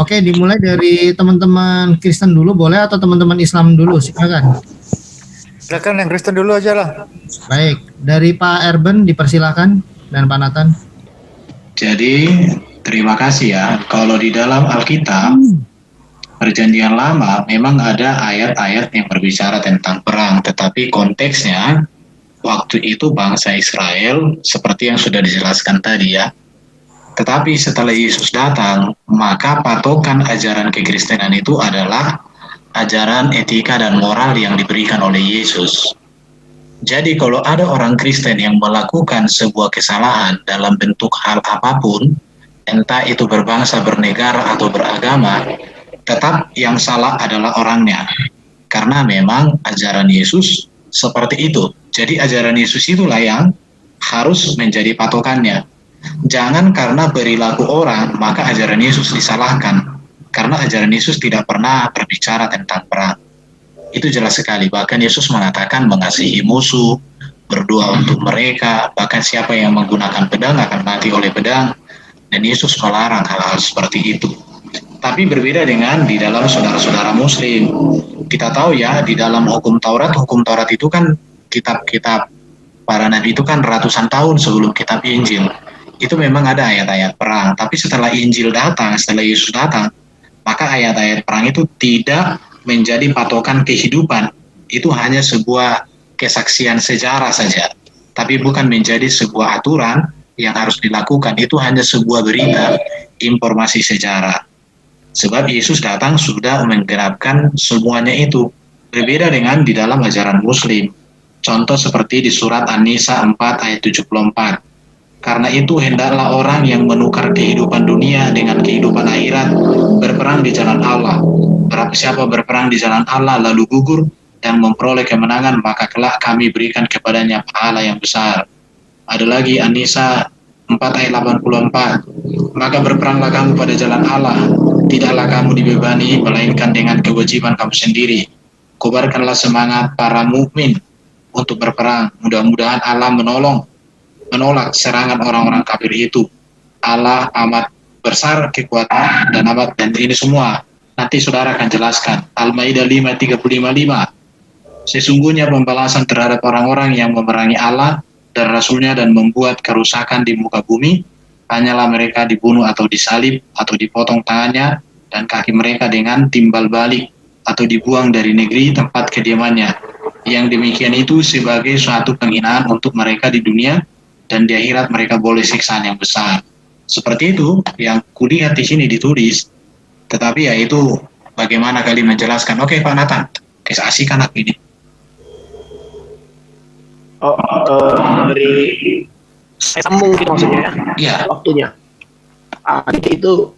Oke, dimulai dari teman-teman Kristen dulu boleh atau teman-teman Islam dulu? Silakan. Silakan yang Kristen dulu aja lah. Baik, dari Pak Erben dipersilakan dan Pak Nathan. Jadi, terima kasih ya. Kalau di dalam Alkitab, Perjanjian Lama memang ada ayat-ayat yang berbicara tentang perang, tetapi konteksnya waktu itu bangsa Israel seperti yang sudah dijelaskan tadi ya. Tetapi setelah Yesus datang, maka patokan ajaran kekristenan itu adalah ajaran etika dan moral yang diberikan oleh Yesus. Jadi kalau ada orang Kristen yang melakukan sebuah kesalahan dalam bentuk hal apapun, entah itu berbangsa, bernegara, atau beragama, tetap yang salah adalah orangnya. Karena memang ajaran Yesus seperti itu. Jadi ajaran Yesus itulah yang harus menjadi patokannya. Jangan karena perilaku orang, maka ajaran Yesus disalahkan. Karena ajaran Yesus tidak pernah berbicara tentang perang. Itu jelas sekali. Bahkan Yesus mengatakan mengasihi musuh, berdoa untuk mereka, bahkan siapa yang menggunakan pedang akan mati oleh pedang. Dan Yesus melarang hal-hal seperti itu. Tapi berbeda dengan di dalam saudara-saudara Muslim. Kita tahu ya, di dalam hukum Taurat itu kan kitab-kitab para nabi itu kan ratusan tahun sebelum kitab Injil. Itu memang ada ayat-ayat perang. Tapi setelah Injil datang, setelah Yesus datang, maka ayat-ayat perang itu tidak menjadi patokan kehidupan. Itu hanya sebuah kesaksian sejarah saja. Tapi bukan menjadi sebuah aturan yang harus dilakukan. Itu hanya sebuah berita, informasi sejarah. Sebab Yesus datang sudah menggenapkan semuanya itu. Berbeda dengan di dalam ajaran Muslim. Contoh seperti di surat An-Nisa 4 ayat 74. Karena itu hendaklah orang yang menukar kehidupan dunia dengan kehidupan akhirat berperang di jalan Allah. Barang siapa berperang di jalan Allah lalu gugur dan memperoleh kemenangan, maka kelak kami berikan kepadanya pahala yang besar. Ada lagi An-Nisa 4 ayat 84. Maka berperanglah kamu pada jalan Allah. Tidaklah kamu dibebani melainkan dengan kewajiban kamu sendiri. Kobarkanlah semangat para mukmin untuk berperang. Mudah-mudahan Allah menolak serangan orang-orang kafir itu. Allah amat besar kekuatan dan ini semua nanti saudara akan jelaskan. Al-Maidah 5:35. Sesungguhnya pembalasan terhadap orang-orang yang memerangi Allah dan Rasulnya dan membuat kerusakan di muka bumi, hanyalah mereka dibunuh atau disalib atau dipotong tangannya dan kaki mereka dengan timbal balik atau dibuang dari negeri tempat kediamannya. Yang demikian itu sebagai suatu penghinaan untuk mereka di dunia, dan di akhirat mereka boleh siksaan yang besar. Seperti itu yang kulihat di sini ditulis. Tetapi ya itu bagaimana kali menjelaskan. Oke Pak Nathan, kisah asik anak ini. Dari saya sambung gitu maksudnya ya. Waktunya. Itu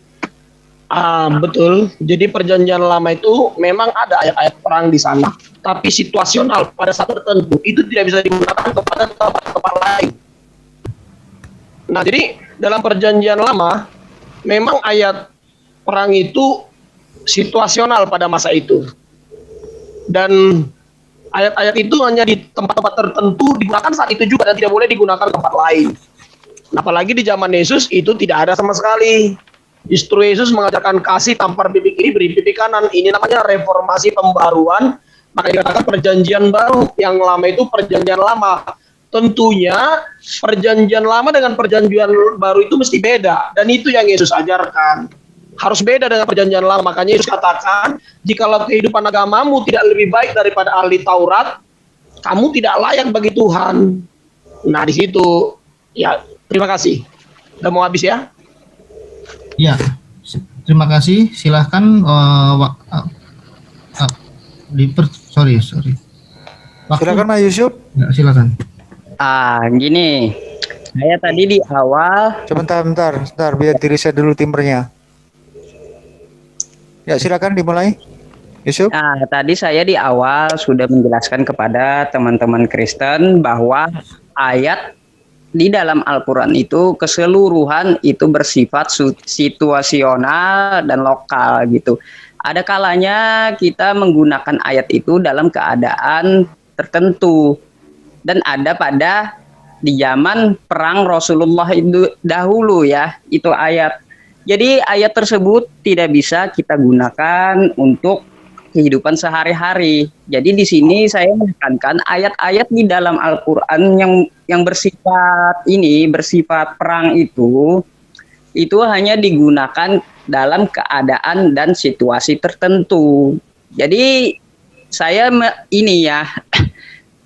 betul. Jadi perjanjian lama itu memang ada ayat-ayat perang di sana, tapi situasional pada saat tertentu itu tidak bisa digunakan kepada tempat lain. Nah, jadi dalam perjanjian lama memang ayat perang itu situasional pada masa itu. Dan ayat-ayat itu hanya di tempat-tempat tertentu digunakan saat itu juga dan tidak boleh digunakan tempat lain. Apalagi di zaman Yesus itu tidak ada sama sekali. Justru Yesus mengajarkan kasih, tampar pipi kiri, beri pipi kanan. Ini namanya reformasi pembaruan. Maka dikatakan perjanjian baru. Yang lama itu perjanjian lama. Tentunya perjanjian lama dengan perjanjian baru itu mesti beda. Dan itu yang Yesus ajarkan. Harus beda dengan perjanjian lama. Makanya Yesus katakan, jikalau kehidupan agamamu tidak lebih baik daripada ahli Taurat, kamu tidak layak bagi Tuhan. Nah di situ, ya terima kasih. Udah mau habis ya? Ya, terima kasih. Silahkan. Sorry. Silakan Mas Yusuf. Ya, silakan. Gini, saya tadi di awal. Sebentar, biar diri saya dulu timernya. Ya, silakan dimulai, Yusuf. Tadi saya di awal sudah menjelaskan kepada teman-teman Kristen bahwa ayat di dalam Al-Quran itu keseluruhan itu bersifat situasional dan lokal gitu. Ada kalanya kita menggunakan ayat itu dalam keadaan tertentu. Dan ada pada di zaman perang Rasulullah itu dahulu ya, itu ayat. Jadi ayat tersebut tidak bisa kita gunakan untuk kehidupan sehari-hari. Jadi di sini saya menekankan ayat-ayat di dalam Al-Qur'an yang bersifat perang itu hanya digunakan dalam keadaan dan situasi tertentu. Jadi saya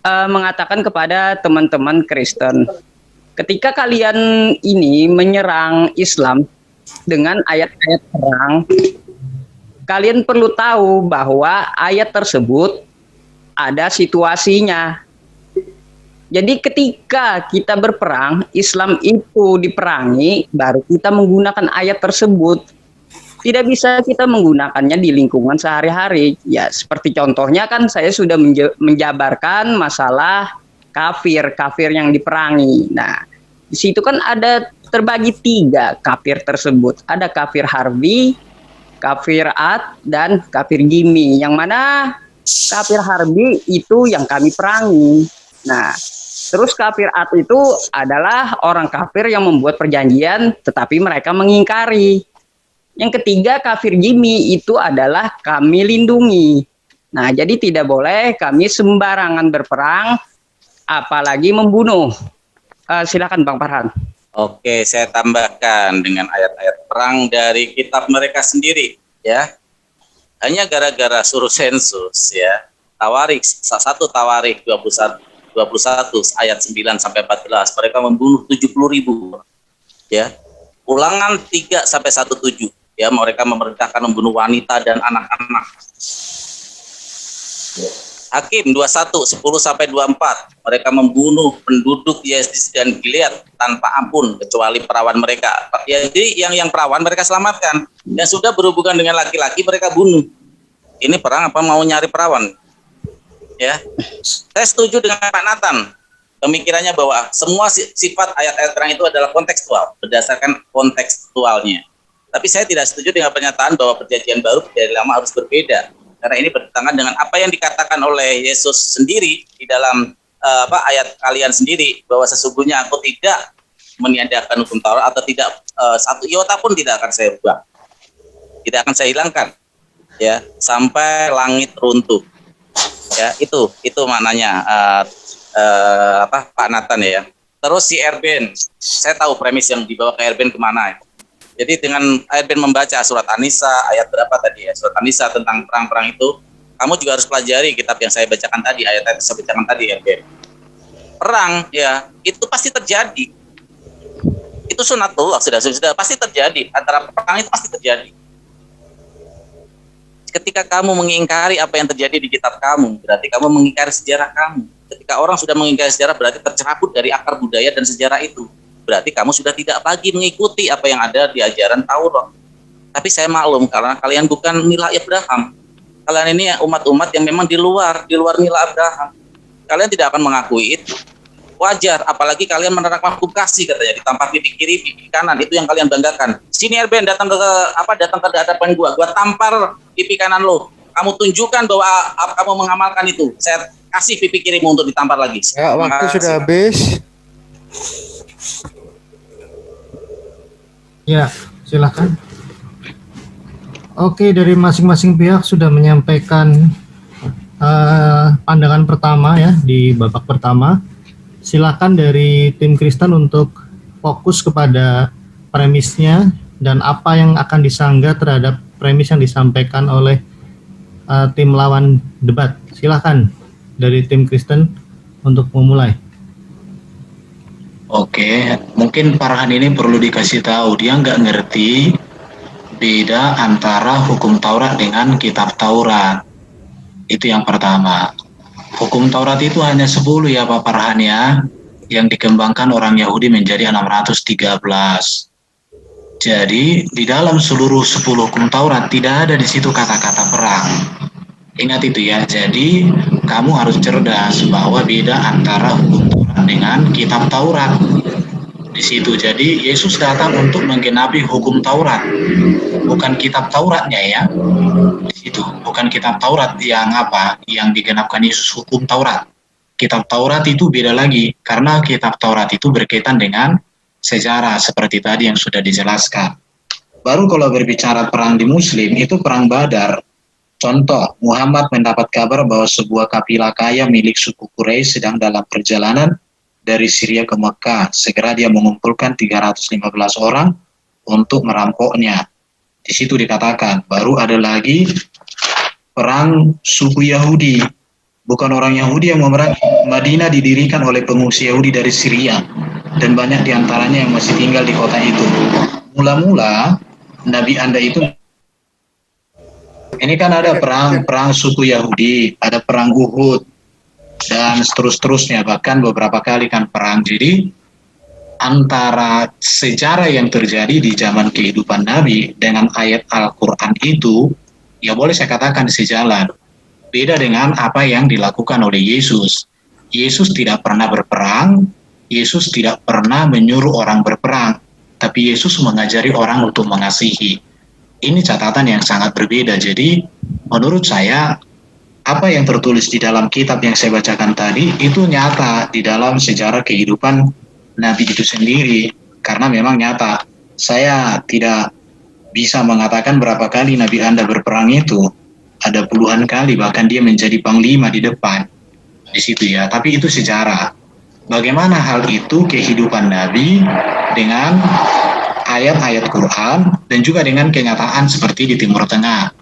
mengatakan kepada teman-teman Kristen, ketika kalian ini menyerang Islam dengan ayat-ayat perang, kalian perlu tahu bahwa ayat tersebut ada situasinya. Jadi ketika kita berperang, Islam itu diperangi, baru kita menggunakan ayat tersebut. Tidak bisa kita menggunakannya di lingkungan sehari-hari. Ya, seperti contohnya kan saya sudah menjabarkan masalah kafir yang diperangi. Nah, di situ kan ada terbagi 3 kafir tersebut. Ada kafir harbi, kafir ad, dan kafir gimi. Yang mana kafir harbi itu yang kami perangi. Nah, terus kafir ad itu adalah orang kafir yang membuat perjanjian tetapi mereka mengingkari. Yang ketiga kafir gimi itu adalah kami lindungi. Nah, jadi tidak boleh kami sembarangan berperang apalagi membunuh. Silakan Bang Farhan. Oke, saya tambahkan dengan ayat-ayat perang dari kitab mereka sendiri, ya. Hanya gara-gara suruh sensus, ya. Tawarik, 1 Tawarik 21 ayat 9 sampai 14, mereka membunuh 70.000, ya. Ulangan 3 sampai 17, ya, mereka memerintahkan membunuh wanita dan anak-anak. Hakim 21 10 sampai 24, mereka membunuh penduduk Yazid dan Gilead tanpa ampun kecuali perawan mereka. Ya, jadi yang perawan mereka selamatkan. Yang sudah berhubungan dengan laki-laki mereka bunuh. Ini perang apa mau nyari perawan? Ya. Saya setuju dengan Pak Nathan. Pemikirannya bahwa semua sifat ayat-ayat perang itu adalah kontekstual, berdasarkan kontekstualnya. Tapi saya tidak setuju dengan pernyataan bahwa perjanjian baru perjanjian lama harus berbeda. Karena ini bertentangan dengan apa yang dikatakan oleh Yesus sendiri di dalam ayat kalian sendiri, bahwa sesungguhnya aku tidak meniadakan hukum Taurat atau tidak satu iota pun tidak akan saya ubah, tidak akan saya hilangkan, ya, sampai langit runtuh. Ya, itu maknanya Pak Nathan, ya. Terus si Erben, saya tahu premis yang dibawa ke Erben kemana, ya. Jadi dengan Erben membaca surat An-Nisa, ayat berapa tadi, ya? Surat An-Nisa tentang perang-perang itu, kamu juga harus pelajari kitab yang saya bacakan tadi, ayat-ayat yang saya bacakan tadi, Erben. Perang, ya, itu pasti terjadi. Itu sunatullah, sudah pasti terjadi. Antara perang itu pasti terjadi. Ketika kamu mengingkari apa yang terjadi di kitab kamu, berarti kamu mengingkari sejarah kamu. Ketika orang sudah mengingkari sejarah, berarti tercerabut dari akar budaya dan sejarah itu. Berarti kamu sudah tidak lagi mengikuti apa yang ada di ajaran Taurat. Tapi saya maklum karena kalian bukan mila Abraham. Kalian ini umat-umat yang memang di luar mila Abraham. Kalian tidak akan mengakui itu. Wajar, apalagi kalian menerapkan hukum kasih, katanya, ditampar pipi kiri, pipi kanan, itu yang kalian banggakan. Sini Erben, datang ke hadapan gua tampar pipi kanan lo. Kamu tunjukkan bahwa kamu mengamalkan itu. Saya kasih pipi kirimu untuk ditampar lagi. Ya, waktu sudah habis. Ya, silakan. Oke, dari masing-masing pihak sudah menyampaikan pandangan pertama, ya, di babak pertama. Silakan dari tim Kristen untuk fokus kepada premisnya dan apa yang akan disanggah terhadap premis yang disampaikan oleh tim lawan debat. Silakan dari tim Kristen untuk memulai. Oke, mungkin Farhan ini perlu dikasih tahu, dia nggak ngerti beda antara hukum Taurat dengan kitab Taurat. Itu yang pertama. Hukum Taurat itu hanya 10, ya Pak Farhan, ya, yang dikembangkan orang Yahudi menjadi 613. Jadi di dalam seluruh 10 hukum Taurat tidak ada di situ kata-kata perang. Ingat itu, ya. Jadi kamu harus cerdas bahwa beda antara hukum Taurat dengan kitab Taurat. Di situ. Jadi Yesus datang untuk menggenapi hukum Taurat, bukan kitab Tauratnya, ya. Di situ, bukan kitab Taurat yang digenapkan Yesus, hukum Taurat. Kitab Taurat itu beda lagi, karena kitab Taurat itu berkaitan dengan sejarah seperti tadi yang sudah dijelaskan. Baru kalau berbicara perang di Muslim, itu perang Badar. Contoh, Muhammad mendapat kabar bahwa sebuah kafilah kaya milik suku Quraisy sedang dalam perjalanan dari Syria ke Mekah. Segera dia mengumpulkan 315 orang untuk merampoknya. Di situ dikatakan, baru ada lagi perang suku Yahudi. Bukan orang Yahudi yang memerangi. Madinah didirikan oleh pengungsi Yahudi dari Syria. Dan banyak diantaranya yang masih tinggal di kota itu. Mula-mula, Nabi Anda itu, ini kan ada perang suku Yahudi, ada perang Uhud, dan seterusnya. Bahkan beberapa kali kan perang. Jadi, antara sejarah yang terjadi di zaman kehidupan Nabi dengan ayat Al-Quran itu, ya boleh saya katakan sejalan. Beda dengan apa yang dilakukan oleh Yesus. Yesus tidak pernah berperang, Yesus tidak pernah menyuruh orang berperang, tapi Yesus mengajari orang untuk mengasihi. Ini catatan yang sangat berbeda. Jadi, menurut saya, apa yang tertulis di dalam kitab yang saya bacakan tadi, itu nyata di dalam sejarah kehidupan Nabi itu sendiri. Karena memang nyata. Saya tidak bisa mengatakan berapa kali Nabi Anda berperang itu. Ada puluhan kali, bahkan dia menjadi panglima di depan di situ ya. Tapi itu sejarah. Bagaimana hal itu kehidupan Nabi dengan ayat-ayat Quran dan juga dengan kenyataan seperti di Timur Tengah.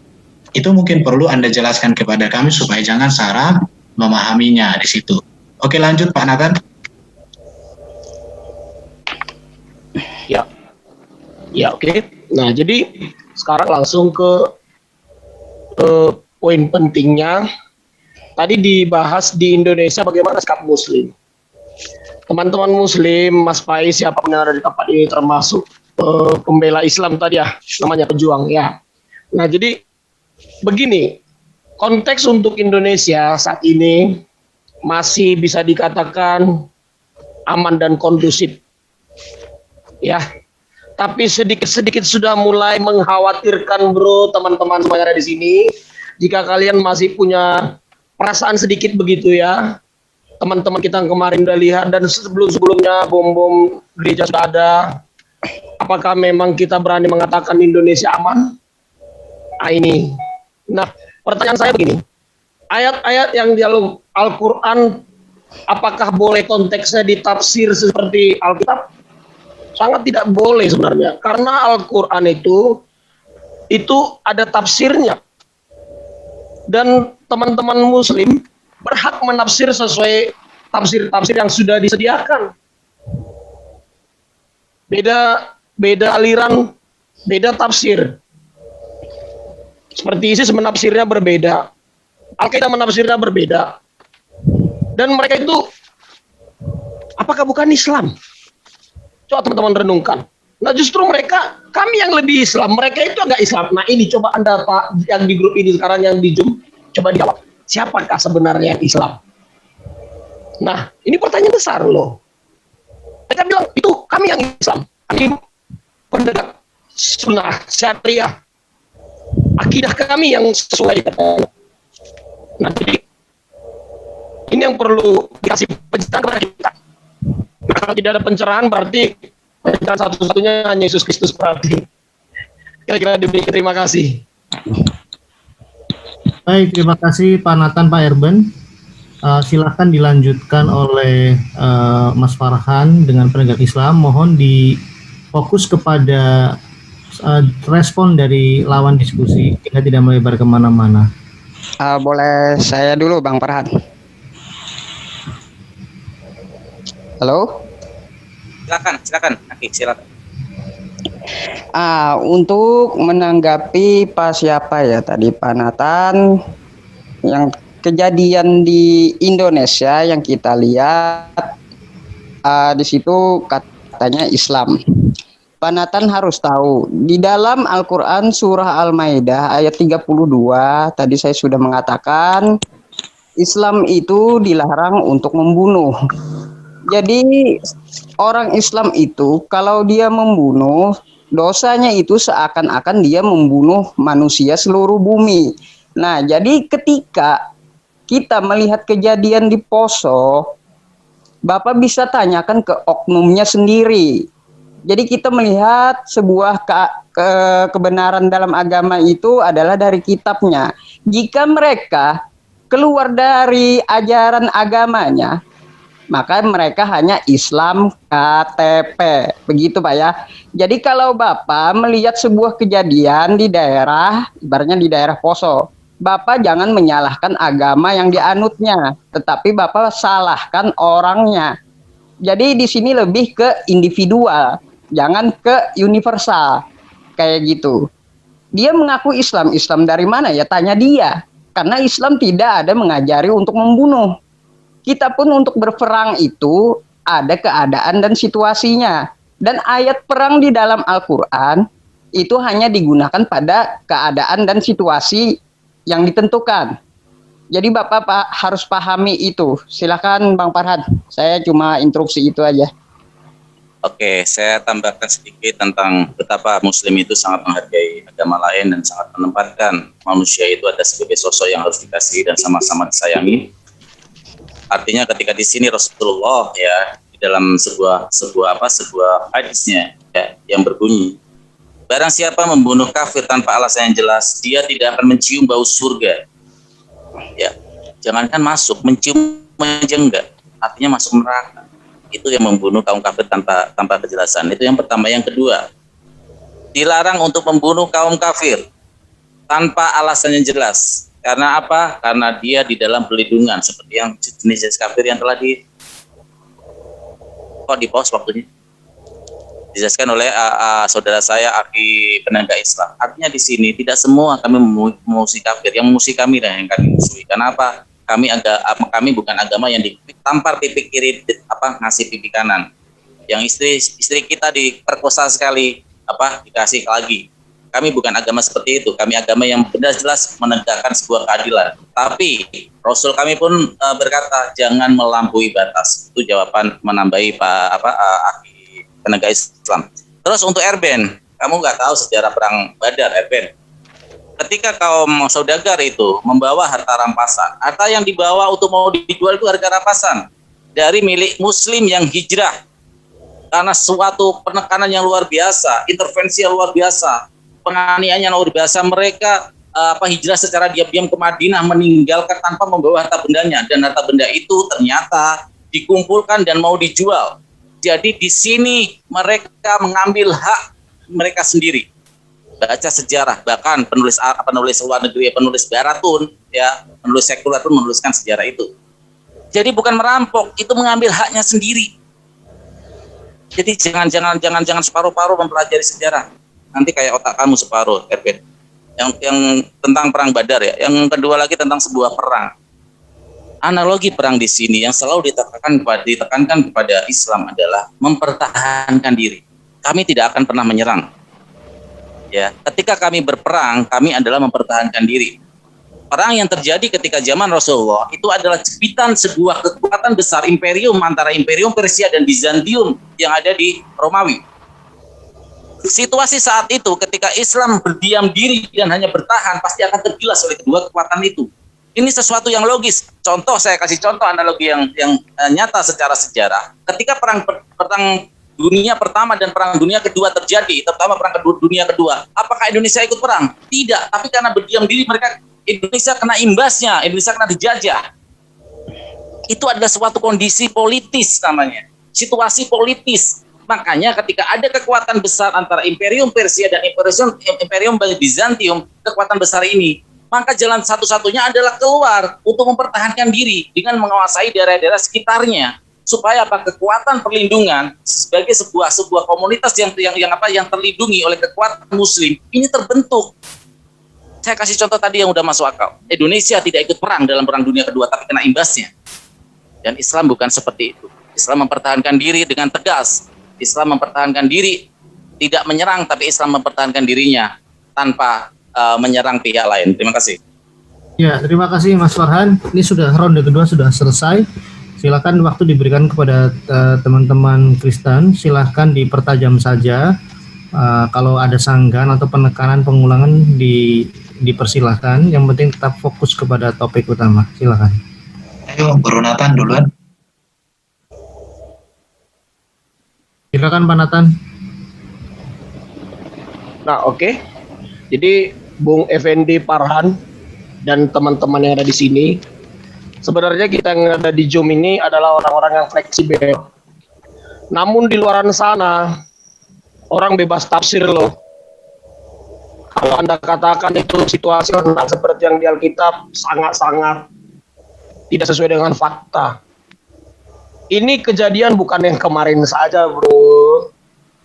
Itu mungkin perlu Anda jelaskan kepada kami supaya jangan salah memahaminya di situ. Oke, lanjut Pak Nathan. Ya, oke. Nah, jadi sekarang langsung ke poin pentingnya. Tadi dibahas di Indonesia bagaimana sikap Muslim. Teman-teman Muslim, Mas Faiz, siapapun yang ada di tempat ini termasuk pembela Islam tadi ya, namanya pejuang ya. Nah, jadi begini, konteks untuk Indonesia saat ini masih bisa dikatakan aman dan kondusif. Ya. Tapi sedikit-sedikit sudah mulai mengkhawatirkan, bro, teman-teman semua yang ada di sini. Jika kalian masih punya perasaan sedikit begitu ya, teman-teman kita yang kemarin udah lihat dan sebelum-sebelumnya bom-bom gereja sudah ada. Apakah memang kita berani mengatakan Indonesia aman? Nah, ini. Nah, pertanyaan saya begini. Ayat-ayat yang di Al-Quran, apakah boleh konteksnya ditafsir seperti Alkitab? Sangat tidak boleh sebenarnya. Karena Al-Quran itu ada tafsirnya. Dan teman-teman Muslim berhak menafsir sesuai tafsir-tafsir yang sudah disediakan. Beda aliran, beda tafsir. Seperti ISIS menafsirnya berbeda, Al-Qaeda menafsirnya berbeda. Dan mereka itu apakah bukan Islam? Coba teman-teman renungkan. Nah, justru kami yang lebih Islam, mereka itu agak Islam. Nah, ini coba Anda Pak yang di grup ini sekarang yang di Zoom, coba dijawab. Siapakah sebenarnya yang Islam? Nah, ini pertanyaan besar loh. Mereka bilang itu kami yang Islam, kami pendekat sunnah syariah, akidah kami yang sesuai. Nah, jadi ini yang perlu dikasih pencerahan kepada kita. Nah, kalau tidak ada pencerahan berarti pencerahan satu-satunya hanya Yesus Kristus berarti. Kira-kira demikian. Terima kasih. Baik, terima kasih Pak Nathan, Pak Erben. Silakan dilanjutkan oleh Mas Farhan dengan penegak Islam. Mohon difokus kepada respon dari lawan diskusi, kita tidak melebar kemana-mana. Boleh saya dulu, Bang Farhan? Halo? Silakan. Oke, silakan. Untuk menanggapi siapa ya tadi Pak Nathan, yang kejadian di Indonesia yang kita lihat di situ katanya Islam. Pak Nathan harus tahu di dalam Al-Quran surah Al-Maidah ayat 32 tadi saya sudah mengatakan Islam itu dilarang untuk membunuh. Jadi orang Islam itu kalau dia membunuh, dosanya itu seakan-akan dia membunuh manusia seluruh bumi. Nah, jadi ketika kita melihat kejadian di Poso, Bapak bisa tanyakan ke oknumnya sendiri. Jadi kita melihat sebuah kebenaran dalam agama itu adalah dari kitabnya. Jika mereka keluar dari ajaran agamanya, maka mereka hanya Islam KTP. Begitu Pak ya. Jadi kalau Bapak melihat sebuah kejadian di daerah, ibaratnya di daerah Poso, Bapak jangan menyalahkan agama yang dianutnya, tetapi Bapak salahkan orangnya. Jadi di sini lebih ke individual, jangan ke universal. Kayak gitu. Dia mengaku Islam. Islam dari mana ya? Tanya dia. Karena Islam tidak ada mengajari untuk membunuh. Kita pun untuk berperang itu ada keadaan dan situasinya. Dan ayat perang di dalam Al-Quran itu hanya digunakan pada keadaan dan situasi yang ditentukan. Jadi Bapak harus pahami itu. Silakan Bang Farhan. Saya cuma instruksi itu aja. Oke, saya tambahkan sedikit tentang betapa Muslim itu sangat menghargai agama lain dan sangat menempatkan manusia itu ada sebagai sosok yang harus dikasihi dan sama-sama disayangi. Artinya ketika di sini Rasulullah ya di dalam sebuah hadisnya ya, yang berbunyi, barang siapa membunuh kafir tanpa alasan yang jelas, dia tidak akan mencium bau surga. Ya, jangankan masuk, mencium aja enggak, artinya masuk neraka. Itu yang membunuh kaum kafir tanpa kejelasan. Itu yang pertama. Yang kedua, dilarang untuk membunuh kaum kafir tanpa alasan yang jelas. Karena apa? Karena dia di dalam perlindungan seperti yang jenis kafir yang telah di pause waktunya dijelaskan oleh saudara saya Aki penegak Islam. Artinya di sini tidak semua kami memusuhi kafir. Yang memusuhi kami dan yang kami musuhi. Kenapa? Kami bukan agama yang ditampar pipi kiri ngasih pipi kanan. Yang istri kita diperkosa sekali dikasih lagi. Kami bukan agama seperti itu. Kami agama yang benar jelas menegakkan sebuah keadilan. Tapi Rasul kami pun berkata jangan melampaui batas. Itu jawaban menambahi Aki penegak Islam. Terus untuk Erben, kamu nggak tahu sejarah perang Badar, Erben. Ketika kaum saudagar itu membawa harta rampasan, harta yang dibawa untuk mau dijual itu harga rampasan dari milik Muslim yang hijrah karena suatu penekanan yang luar biasa, intervensi yang luar biasa, penganiayaan yang luar biasa. Mereka hijrah secara diam-diam ke Madinah meninggalkan tanpa membawa harta bendanya, dan harta benda itu ternyata dikumpulkan dan mau dijual. Jadi di sini mereka mengambil hak mereka sendiri. Baca sejarah, bahkan penulis luar negeri, penulis barat pun ya, penulis sekuler pun menuliskan sejarah itu. Jadi bukan merampok, itu mengambil haknya sendiri. Jadi jangan separuh-paruh mempelajari sejarah. Nanti kayak otak kamu separuh, Erben. Yang tentang perang Badar ya. Yang kedua lagi tentang sebuah perang. Analogi perang di sini yang selalu ditekankan kepada Islam adalah mempertahankan diri. Kami tidak akan pernah menyerang. Ya, ketika kami berperang, kami adalah mempertahankan diri. Perang yang terjadi ketika zaman Rasulullah itu adalah jepitan sebuah kekuatan besar imperium antara imperium Persia dan Bizantium yang ada di Romawi. Situasi saat itu ketika Islam berdiam diri dan hanya bertahan pasti akan tergilas oleh kedua kekuatan itu. Ini sesuatu yang logis. Contoh, saya kasih contoh analogi yang nyata secara sejarah. Ketika perang Dunia Pertama dan Perang Dunia Kedua terjadi, terutama Perang Dunia Kedua, apakah Indonesia ikut perang? Tidak, tapi karena berdiam diri Indonesia kena imbasnya, Indonesia kena dijajah. Itu adalah suatu kondisi politis namanya, situasi politis. Makanya ketika ada kekuatan besar antara Imperium Persia dan Imperium Bizantium, kekuatan besar ini, maka jalan satu-satunya adalah keluar untuk mempertahankan diri dengan menguasai daerah-daerah sekitarnya. Supaya kekuatan perlindungan sebagai sebuah komunitas yang terlindungi oleh kekuatan Muslim ini terbentuk. Saya kasih contoh tadi yang udah masuk akal. Indonesia tidak ikut perang dalam Perang Dunia Kedua tapi kena imbasnya. Dan Islam bukan seperti itu. Islam mempertahankan diri dengan tegas. Islam mempertahankan diri tidak menyerang, tapi Islam mempertahankan dirinya tanpa menyerang pihak lain. Terima kasih. Ya, terima kasih Mas Farhan. Ini sudah ronde kedua sudah selesai. Silakan waktu diberikan kepada teman-teman Kristen, silakan dipertajam saja. Kalau ada sanggahan atau penekanan pengulangan dipersilahkan. Yang penting tetap fokus kepada topik utama. Silakan. Ayo, Bro Nathan duluan. Silakan Pak Nathan. Nah, oke. Jadi Bung Effendi Farhan dan teman-teman yang ada di sini, sebenarnya kita yang ada di Zoom ini adalah orang-orang yang fleksibel. Namun di luar sana, orang bebas tafsir loh. Kalau Anda katakan itu situasional seperti yang di Alkitab, sangat-sangat tidak sesuai dengan fakta. Ini kejadian bukan yang kemarin saja, bro.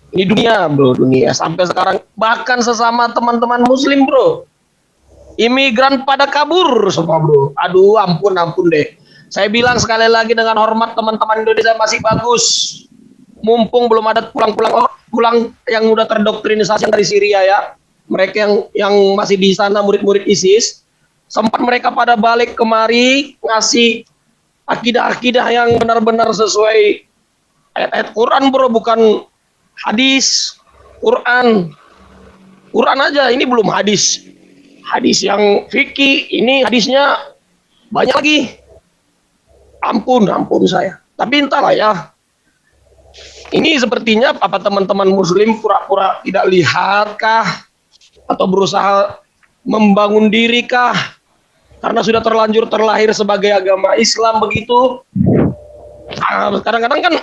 Ini dunia, bro, dunia. Sampai sekarang, bahkan sesama teman-teman muslim, bro. Imigran pada kabur semua, bro. Aduh, ampun deh. Saya bilang sekali lagi dengan hormat, teman-teman Indonesia masih bagus. Mumpung belum ada pulang yang udah terdoktrinisasi dari Syria ya. Mereka yang masih di sana, murid-murid ISIS. Sempat mereka pada balik kemari, ngasih akidah-akidah yang benar-benar sesuai ayat-ayat Quran, bro, bukan hadis. Quran aja, ini belum hadis yang fikih, ini hadisnya banyak lagi. Ampun saya. Tapi entahlah ya, ini sepertinya apa teman-teman muslim pura-pura tidak lihat kah, atau berusaha membangun diri kah, karena sudah terlanjur terlahir sebagai agama Islam begitu. Kadang-kadang kan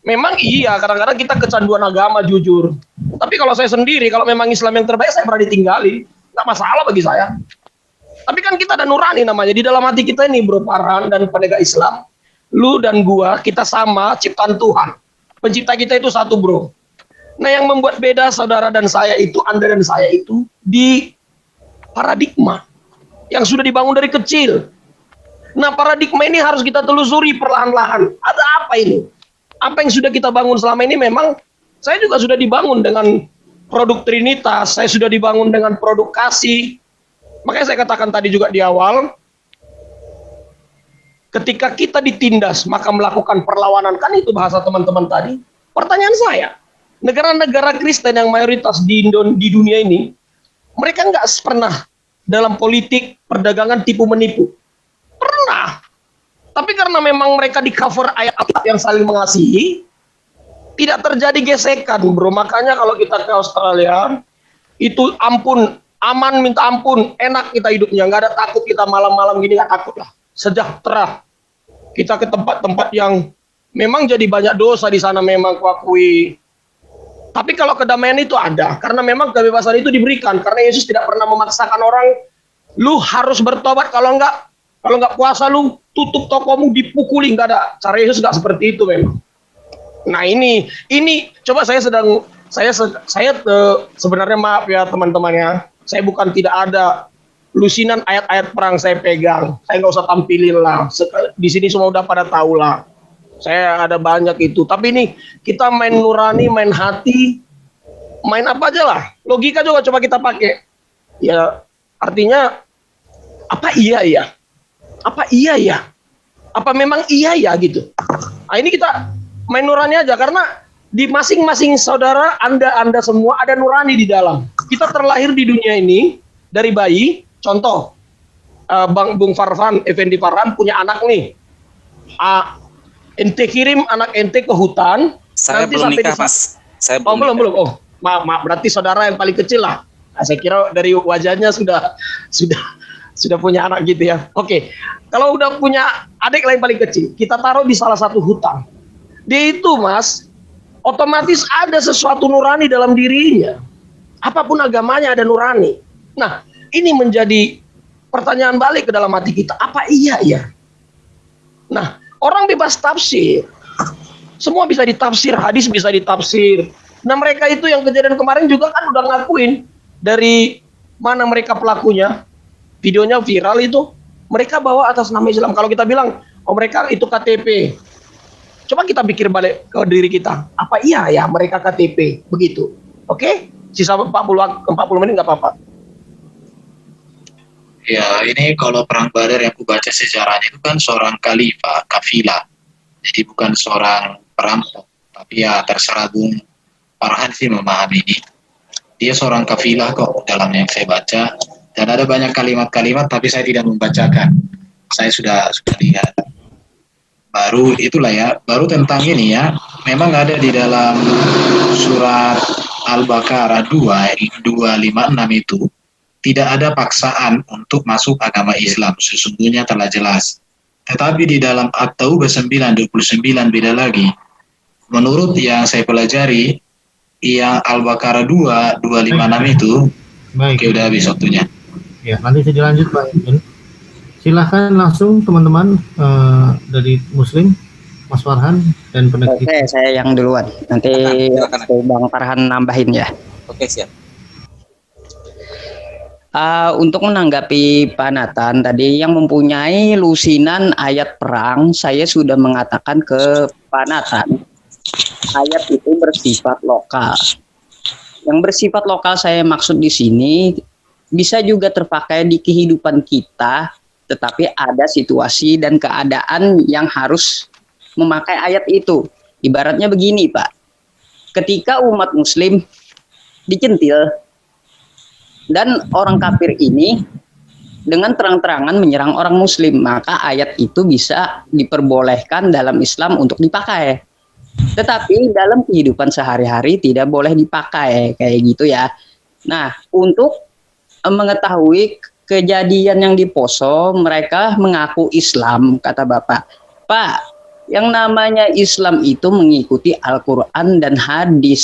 memang iya, kadang-kadang kita kecanduan agama, jujur. Tapi kalau saya sendiri, kalau memang Islam yang terbaik, saya pernah ditinggali. Nggak masalah bagi saya. Tapi kan kita ada nurani namanya. Di dalam hati kita ini, bro, Farhan dan penegak Islam, lu dan gua, kita sama ciptaan Tuhan. Pencipta kita itu satu, bro. Nah, yang membuat beda saudara dan saya itu, Anda dan saya itu, di paradigma yang sudah dibangun dari kecil. Nah, paradigma ini harus kita telusuri perlahan-lahan. Ada apa ini? Apa yang sudah kita bangun selama ini? Memang saya juga sudah dibangun dengan produk Trinitas, saya sudah dibangun dengan produk kasih. Makanya saya katakan tadi juga di awal, ketika kita ditindas maka melakukan perlawanan, kan itu bahasa teman-teman tadi. Pertanyaan saya, negara-negara Kristen yang mayoritas di dunia ini, mereka nggak pernah dalam politik perdagangan tipu menipu. Pernah. Tapi karena memang mereka di cover ayat yang saling mengasihi, tidak terjadi gesekan, bro. Makanya kalau kita ke Australia, itu ampun, aman minta ampun, enak kita hidupnya, nggak ada takut kita malam-malam gini, nggak takut lah, sejahtera. Kita ke tempat-tempat yang memang jadi banyak dosa di sana, memang kuakui. Tapi kalau kedamaian itu ada, karena memang kebebasan itu diberikan, karena Yesus tidak pernah memaksakan orang, lu harus bertobat, kalau enggak puasa lu tutup tokomu, dipukuli, enggak ada. Cara Yesus enggak seperti itu memang. Nah ini coba saya sebenarnya maaf ya teman-temannya, saya bukan tidak ada lusinan ayat-ayat perang saya pegang, saya nggak usah tampilin lah. Di sini semua udah pada tahu lah. Saya ada banyak itu. Tapi ini kita main nurani, main hati, main apa aja lah. Logika juga coba kita pakai. Ya artinya apa iya ya? Apa iya ya? Apa memang iya ya gitu? Nah ini kita main nurani aja, karena di masing-masing saudara Anda semua ada nurani di dalam. Kita terlahir di dunia ini dari bayi. Contoh, Bung Farhan, Effendi Farhan punya anak nih. Ente kirim anak ente ke hutan. Saya nanti belum nikah, Mas. Saya belum. Oh, maaf, berarti saudara yang paling kecil lah. Nah, saya kira dari wajahnya sudah punya anak gitu ya. Oke. Kalau udah punya adik lain paling kecil, kita taruh di salah satu hutan. Dia itu, Mas, otomatis ada sesuatu nurani dalam dirinya. Apapun agamanya ada nurani. Nah, ini menjadi pertanyaan balik ke dalam hati kita. Apa iya ya? Nah, orang bebas tafsir. Semua bisa ditafsir, hadis bisa ditafsir. Nah, mereka itu yang kejadian kemarin juga kan udah ngakuin dari mana mereka pelakunya. Videonya viral itu. Mereka bawa atas nama Islam. Kalau kita bilang, oh mereka itu KTP. Coba kita pikir balik ke diri kita. Apa iya ya mereka KTP? Begitu. Oke? Sisa 40 menit nggak apa-apa. Ya, ini kalau perang Badar yang aku baca sejarahnya itu kan seorang khalifah, kafilah. Jadi bukan seorang perampok. Tapi ya terserah Bung Farhan sih memahami ini. Dia seorang kafilah kok dalam yang saya baca. Dan ada banyak kalimat-kalimat tapi saya tidak membacakan. Saya sudah lihat. baru itulah ya, baru tentang ini ya. Memang ada di dalam surat Al-Baqarah 256 itu tidak ada paksaan untuk masuk agama Islam, sesungguhnya telah jelas. Tetapi di dalam At-Taubah 9:29 beda lagi. Menurut yang saya pelajari, yang Al-Baqarah 2:256 itu, Baik. oke, udah habis waktunya. Ya, nanti saya dilanjut Pak Erben. Silahkan langsung teman-teman dari Muslim, Mas Farhan dan peneliti. Oke, saya yang duluan. Nanti Bang Farhan nambahin ya. Oke, siap. Untuk menanggapi Pak Nathan tadi yang mempunyai lusinan ayat perang, saya sudah mengatakan ke Pak Nathan, ayat itu bersifat lokal. Yang bersifat lokal saya maksud di sini bisa juga terpakai di kehidupan kita, tetapi ada situasi dan keadaan yang harus memakai ayat itu. Ibaratnya begini, Pak. Ketika umat Muslim dicentil dan orang kafir ini dengan terang-terangan menyerang orang Muslim, maka ayat itu bisa diperbolehkan dalam Islam untuk dipakai. Tetapi dalam kehidupan sehari-hari tidak boleh dipakai, kayak gitu ya. Nah, untuk mengetahui kejadian yang di Poso, mereka mengaku Islam, kata Bapak. Pak, yang namanya Islam itu mengikuti Al-Quran dan hadis.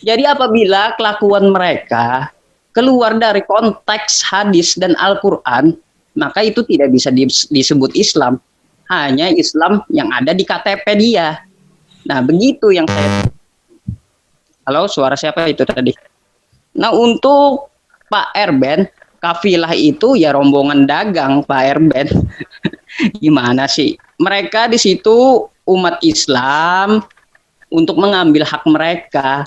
Jadi apabila kelakuan mereka keluar dari konteks hadis dan Al-Quran, maka itu tidak bisa disebut Islam. Hanya Islam yang ada di KTP dia. Nah, begitu yang saya... Halo, suara siapa itu tadi? Nah, untuk Pak Erben, kafilah itu ya rombongan dagang, Pak Erben. Gimana sih? Mereka di situ umat Islam untuk mengambil hak mereka.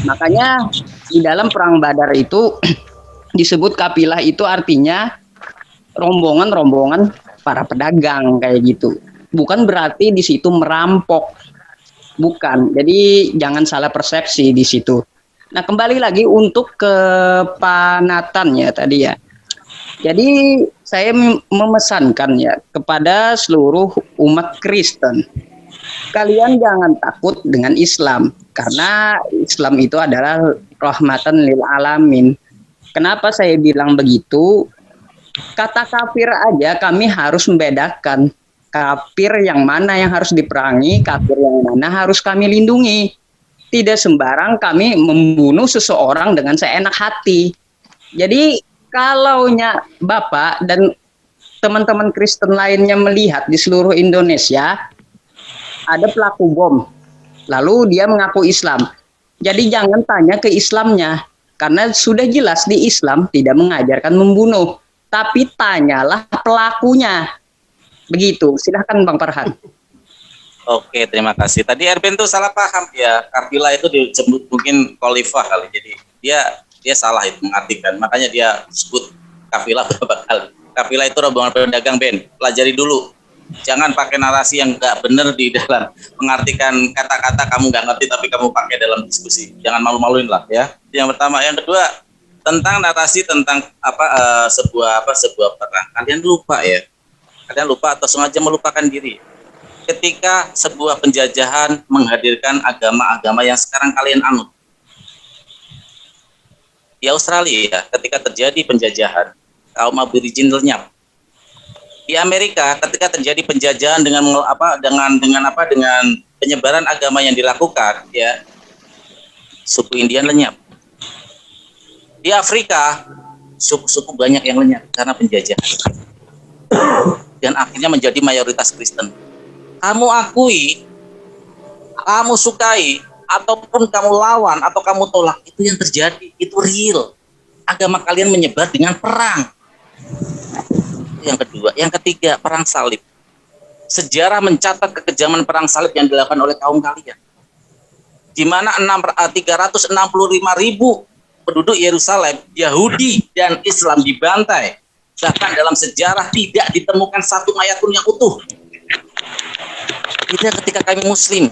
Makanya di dalam perang Badar itu disebut kafilah, itu artinya rombongan-rombongan para pedagang kayak gitu. Bukan berarti di situ merampok. Bukan. Jadi jangan salah persepsi di situ. Nah, kembali lagi untuk ke Pak Nathan ya tadi ya. Jadi saya memesankan ya kepada seluruh umat Kristen, kalian jangan takut dengan Islam, karena Islam itu adalah rahmatan lil alamin. Kenapa saya bilang begitu? Kata kafir aja kami harus membedakan kafir yang mana yang harus diperangi, kafir yang mana harus kami lindungi. Tidak sembarang kami membunuh seseorang dengan seenak hati. Jadi kalaunya Bapak dan teman-teman Kristen lainnya melihat di seluruh Indonesia ada pelaku bom, lalu dia mengaku Islam. Jadi jangan tanya ke Islamnya, karena sudah jelas di Islam tidak mengajarkan membunuh. Tapi tanyalah pelakunya. Begitu. Silahkan Bang Farhan. Oke, terima kasih. Tadi Erben tuh salah paham ya. Kafilah itu disebut mungkin khalifah kali. Jadi dia salah itu mengartikan. Makanya dia sebut kafilah berapa kali. Kafilah itu rombongan pedagang, Ben. Pelajari dulu. Jangan pakai narasi yang nggak benar di dalam mengartikan kata-kata kamu nggak ngerti tapi kamu pakai dalam diskusi. Jangan malu-maluin lah ya. Yang pertama, yang kedua tentang narasi tentang sebuah perang. Kalian lupa ya. Kalian lupa atau sengaja melupakan diri. Ketika sebuah penjajahan menghadirkan agama-agama yang sekarang kalian anut. Di Australia ketika terjadi penjajahan, kaum Aborigin lenyap. Di Amerika ketika terjadi penjajahan dengan penyebaran agama yang dilakukan, ya, suku Indian lenyap. Di Afrika suku-suku banyak yang lenyap karena penjajahan dan akhirnya menjadi mayoritas Kristen. Kamu akui, kamu sukai, ataupun kamu lawan atau kamu tolak, itu yang terjadi, itu real. Agama kalian menyebar dengan perang. Yang kedua, yang ketiga, perang salib. Sejarah mencatat kekejaman perang salib yang dilakukan oleh kaum kalian. Di mana 365.000 penduduk Yerusalem, Yahudi dan Islam dibantai. Bahkan dalam sejarah tidak ditemukan satu mayat pun yang utuh. Tidak ketika kami Muslim.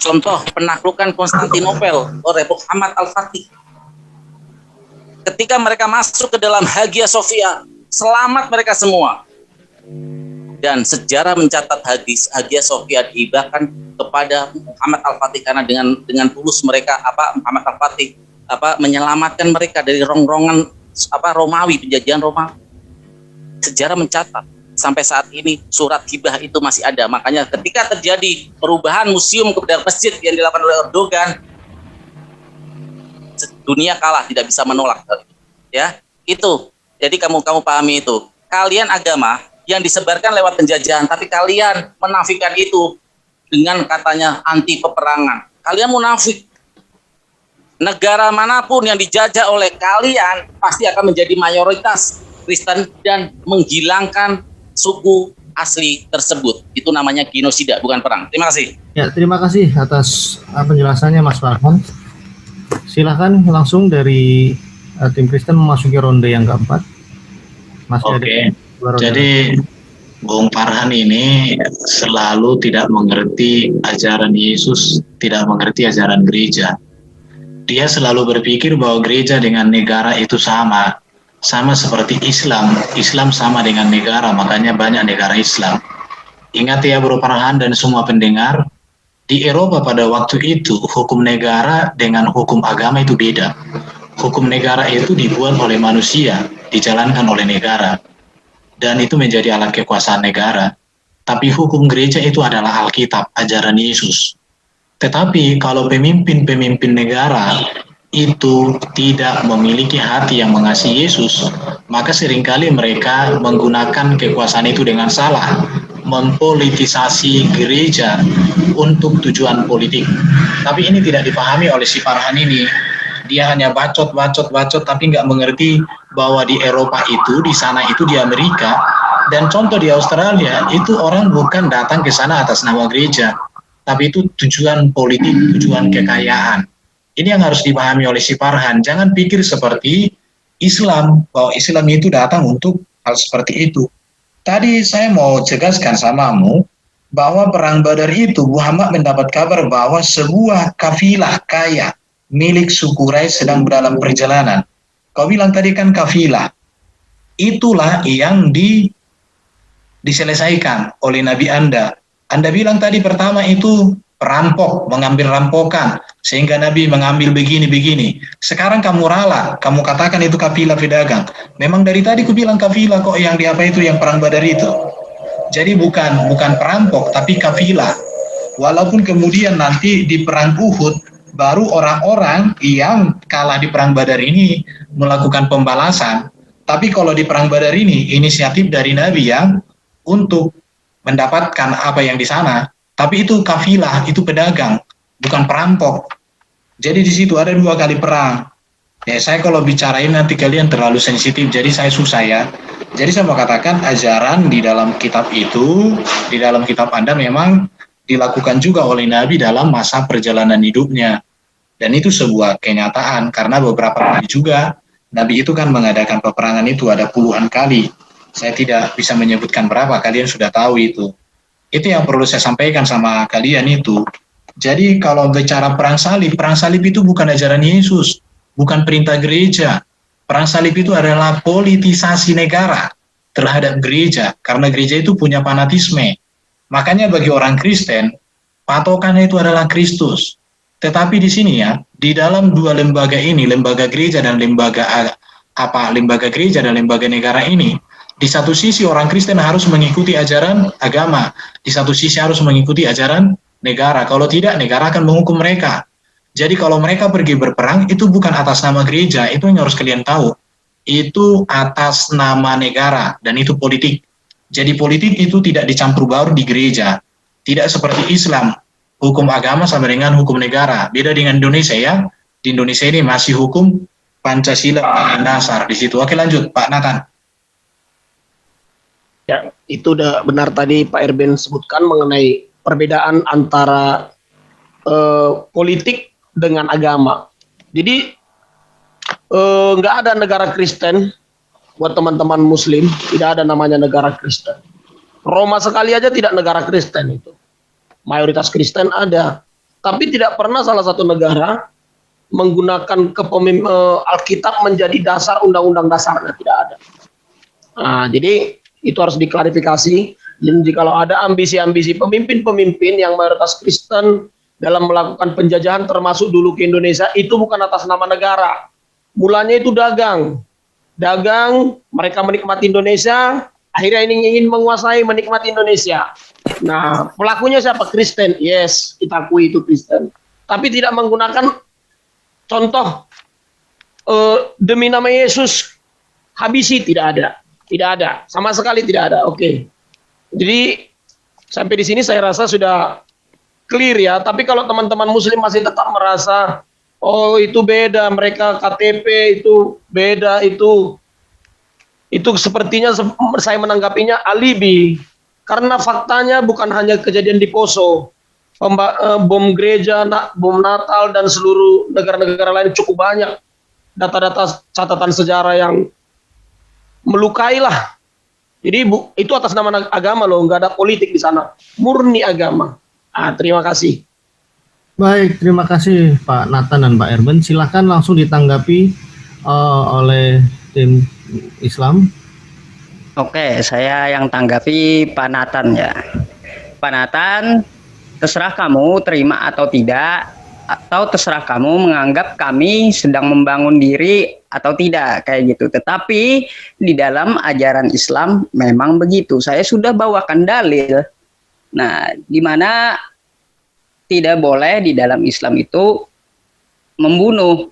Contoh penaklukan Konstantinopel oleh Muhammad Al-Fatih. Ketika mereka masuk ke dalam Hagia Sophia, selamat mereka semua. Dan sejarah mencatat Hagia Sophia dihibahkan kepada Muhammad Al-Fatih karena dengan tulus mereka Muhammad Al-Fatih menyelamatkan mereka dari rongrongan Romawi, penjajahan Romawi. Sejarah mencatat sampai saat ini surat hibah itu masih ada. Makanya ketika terjadi perubahan museum kepada masjid yang dilakukan oleh Erdogan, dunia kalah, tidak bisa menolak. Ya, itu. Jadi kamu pahami itu. Kalian agama yang disebarkan lewat penjajahan, tapi kalian menafikan itu dengan katanya anti peperangan. Kalian munafik. Negara manapun yang dijajah oleh kalian pasti akan menjadi mayoritas Kristen dan menghilangkan suku asli tersebut. Itu namanya genosida, bukan perang. Terima kasih. Ya, terima kasih atas penjelasannya Mas Farhan. Silakan langsung dari tim Kristen memasuki ronde yang keempat. Oke. Jadi Bung Farhan ini selalu tidak mengerti ajaran Yesus, tidak mengerti ajaran gereja. Dia selalu berpikir bahwa gereja dengan negara itu sama seperti Islam. Islam sama dengan negara, makanya banyak negara Islam. Ingat ya Bro Farhan dan semua pendengar, di Eropa pada waktu itu hukum negara dengan hukum agama itu beda. Hukum negara itu dibuat oleh manusia, dijalankan oleh negara, dan itu menjadi alat kekuasaan negara. Tapi hukum gereja itu adalah Alkitab, ajaran Yesus. Tetapi kalau pemimpin-pemimpin negara itu tidak memiliki hati yang mengasihi Yesus, maka seringkali mereka menggunakan kekuasaan itu dengan salah, mempolitisasi gereja untuk tujuan politik. Tapi ini tidak dipahami oleh si Farhan ini. Dia hanya bacot, tapi nggak mengerti bahwa di Eropa itu, di sana itu, di Amerika, dan contoh di Australia, itu orang bukan datang ke sana atas nama gereja, tapi itu tujuan politik, tujuan kekayaan. Ini yang harus dipahami oleh si Farhan. Jangan pikir seperti Islam, bahwa Islam itu datang untuk hal seperti itu. Tadi saya mau jelaskan samamu, bahwa perang Badar itu Muhammad mendapat kabar bahwa sebuah kafilah kaya milik suku Quraisy sedang dalam perjalanan. Kau bilang tadi kan kafilah. Itulah yang diselesaikan oleh Nabi Anda. Anda bilang tadi pertama itu perampok, mengambil rampokan, sehingga Nabi mengambil begini-begini. Sekarang kamu ralat, kamu katakan itu kafilah pedagang. Memang dari tadi ku bilang kafilah kok, yang di apa itu, yang perang Badar itu. Jadi bukan perampok, tapi kafilah. Walaupun kemudian nanti di perang Uhud, baru orang-orang yang kalah di perang Badar ini melakukan pembalasan. Tapi kalau di perang Badar ini, inisiatif dari Nabi yang untuk mendapatkan apa yang di sana. Tapi itu kafilah, itu pedagang, bukan perampok. Jadi di situ ada 2 kali perang. Ya, saya kalau bicarain nanti kalian terlalu sensitif, jadi saya susah ya. Jadi saya mau katakan ajaran di dalam kitab itu, di dalam kitab Anda memang dilakukan juga oleh Nabi dalam masa perjalanan hidupnya. Dan itu sebuah kenyataan, karena beberapa kali juga Nabi itu kan mengadakan peperangan itu ada puluhan kali. Saya tidak bisa menyebutkan berapa, kalian sudah tahu itu. Itu yang perlu saya sampaikan sama kalian itu. Jadi kalau bicara perang salib itu bukan ajaran Yesus, bukan perintah gereja. Perang salib itu adalah politisasi negara terhadap gereja, karena gereja itu punya fanatisme. Makanya bagi orang Kristen, patokannya itu adalah Kristus. Tetapi di sini ya, di dalam 2 lembaga ini, lembaga gereja dan lembaga gereja dan lembaga negara ini, di satu sisi orang Kristen harus mengikuti ajaran agama, di satu sisi harus mengikuti ajaran negara. Kalau tidak, negara akan menghukum mereka. Jadi kalau mereka pergi berperang, itu bukan atas nama gereja, itu yang harus kalian tahu. Itu atas nama negara, dan itu politik. Jadi politik itu tidak dicampur baur di gereja. Tidak seperti Islam, hukum agama sama dengan hukum negara. Beda dengan Indonesia ya. Di Indonesia ini masih hukum Pancasila dan dasar di situ. Oke, lanjut Pak Nathan. Ya, itu udah benar tadi Pak Erben sebutkan mengenai perbedaan antara politik dengan agama. Jadi nggak ada negara Kristen buat teman-teman Muslim, tidak ada namanya negara Kristen. Roma sekali aja tidak negara Kristen itu. Mayoritas Kristen ada, tapi tidak pernah salah satu negara menggunakan Alkitab menjadi dasar undang-undang dasarnya, tidak ada. Nah, jadi itu harus diklarifikasi. Jadi kalau ada ambisi-ambisi pemimpin-pemimpin yang mayoritas Kristen dalam melakukan penjajahan termasuk dulu ke Indonesia, itu bukan atas nama negara. Mulanya itu dagang. Dagang, mereka menikmati Indonesia, akhirnya ingin menguasai, menikmati Indonesia. Nah, pelakunya siapa? Kristen. Yes, kita akui itu Kristen. Tapi tidak menggunakan contoh demi nama Yesus habisi, tidak ada, sama sekali tidak ada. Oke. Jadi sampai di sini saya rasa sudah clear ya. Tapi kalau teman-teman Muslim masih tetap merasa oh itu beda, mereka KTP itu beda, itu sepertinya saya menanggapinya alibi. Karena faktanya bukan hanya kejadian di Poso, bom gereja, bom Natal dan seluruh negara-negara lain cukup banyak data-data catatan sejarah yang melukai lah. Jadi itu atas nama agama loh, nggak ada politik di sana, murni agama. Terima kasih. Baik, terima kasih Pak Nathan dan Pak Erben. Silahkan langsung ditanggapi oleh tim Islam. Oke, saya yang tanggapi Pak Nathan ya. Pak Nathan, terserah kamu terima atau tidak, atau terserah kamu menganggap kami sedang membangun diri atau tidak, kayak gitu. Tetapi di dalam ajaran Islam memang begitu. Saya sudah bawakan dalil. Nah, di mana tidak boleh di dalam Islam itu membunuh.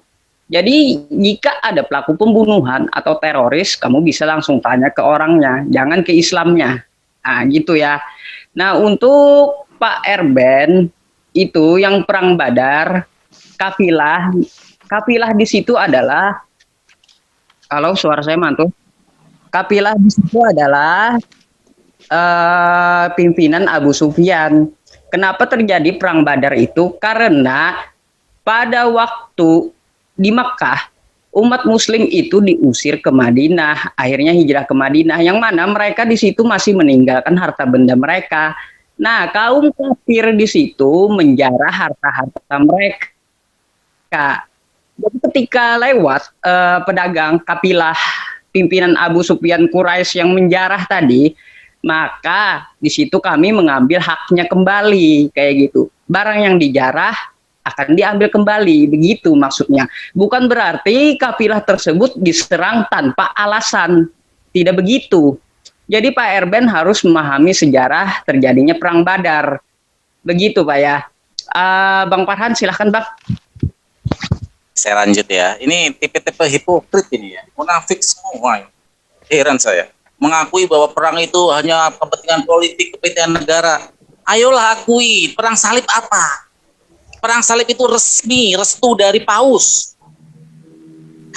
Jadi jika ada pelaku pembunuhan atau teroris, kamu bisa langsung tanya ke orangnya, jangan ke Islamnya. Nah, gitu ya. Nah, untuk Pak Erben itu yang perang Badar, kafilah di situ adalah, kalau suara saya mantul, kafilah di situ adalah pimpinan Abu Sufyan. Kenapa terjadi perang Badar itu? Karena pada waktu di Mekah, umat Muslim itu diusir ke Madinah, akhirnya hijrah ke Madinah, yang mana mereka di situ masih meninggalkan harta benda mereka. Nah, kaum kafir di situ menjarah harta-harta mereka. Jadi ketika lewat pedagang kafilah pimpinan Abu Sufyan Quraisy yang menjarah tadi, maka di situ kami mengambil haknya kembali, kayak gitu. Barang yang dijarah akan diambil kembali, begitu maksudnya. Bukan berarti kafilah tersebut diserang tanpa alasan, tidak begitu. Jadi Pak Erben harus memahami sejarah terjadinya perang Badar. Begitu Pak ya. Bang Farhan silahkan Bang. Saya lanjut ya. Ini tipe-tipe hipokrit ini ya. Munafik semua. Heran saya. Mengakui bahwa perang itu hanya kepentingan politik, kepentingan negara. Ayolah akui, perang salib apa? Perang salib itu resmi, restu dari Paus.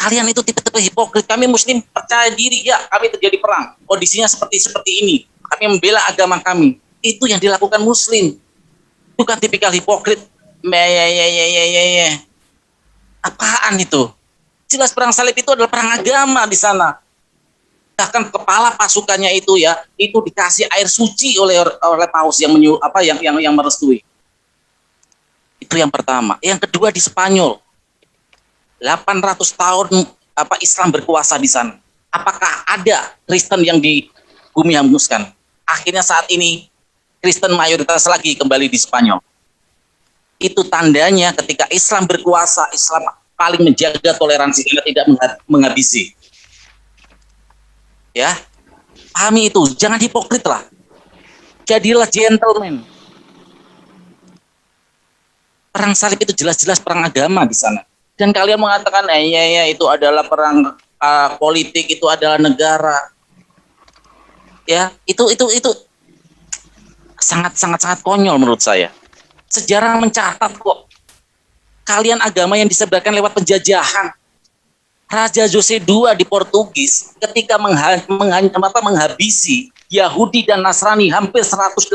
Kalian itu tipe-tipe hipokrit. Kami Muslim percaya diri, ya kami terjadi perang. Kondisinya seperti ini. Kami membela agama kami. Itu yang dilakukan Muslim. Bukan tipikal hipokrit. Apaan itu? Jelas perang salib itu adalah perang agama di sana. Bahkan kepala pasukannya itu ya, itu dikasih air suci oleh Paus yang yang merestui. Itu yang pertama. Yang kedua di Spanyol. 800 tahun Islam berkuasa di sana. Apakah ada Kristen yang di bumi hanguskan? Akhirnya saat ini Kristen mayoritas lagi kembali di Spanyol. Itu tandanya ketika Islam berkuasa, Islam paling menjaga toleransi dan tidak menghabisi. Ya, pahami itu. Jangan hipokrit lah. Jadilah gentleman. Perang salib itu jelas-jelas perang agama di sana. Dan kalian mengatakan, itu adalah perang politik, itu adalah negara. Ya, itu sangat konyol menurut saya. Sejarah mencatat kok. Kalian agama yang disebarkan lewat penjajahan. Raja Jose II di Portugis ketika menghabisi Yahudi dan Nasrani hampir 180.000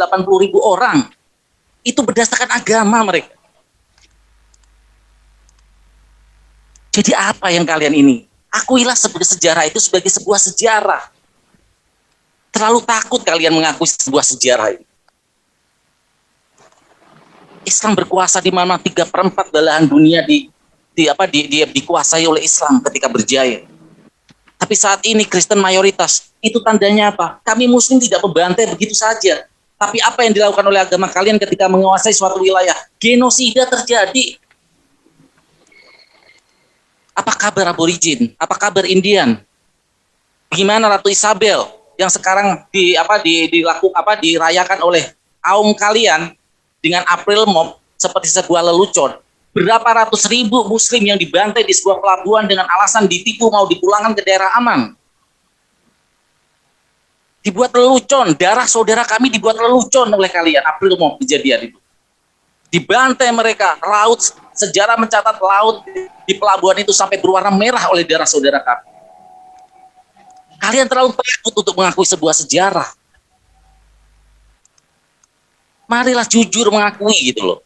orang. Itu berdasarkan agama mereka. Jadi apa yang kalian ini? Akuilah sejarah itu sebagai sebuah sejarah. Terlalu takut kalian mengakui sebuah sejarah ini. Islam berkuasa di mana 3/4 belahan dunia dikuasai oleh Islam ketika berjaya. Tapi saat ini Kristen mayoritas. Itu tandanya apa? Kami Muslim tidak membantai begitu saja. Tapi apa yang dilakukan oleh agama kalian ketika menguasai suatu wilayah? Genosida terjadi. Apa kabar aborigin? Apa kabar Indian? Gimana Ratu Isabel yang sekarang dirayakan oleh kaum kalian dengan April Mop seperti sebuah lelucon? Berapa ratus ribu Muslim yang dibantai di sebuah pelabuhan dengan alasan ditipu mau dipulangkan ke daerah aman. Dibuat lelucon, darah saudara kami dibuat lelucon oleh kalian. April Mop kejadian itu. Dibantai mereka, laut, sejarah mencatat laut di pelabuhan itu sampai berwarna merah oleh darah saudara kami. Kalian terlalu takut untuk mengakui sebuah sejarah. Marilah jujur mengakui gitu loh.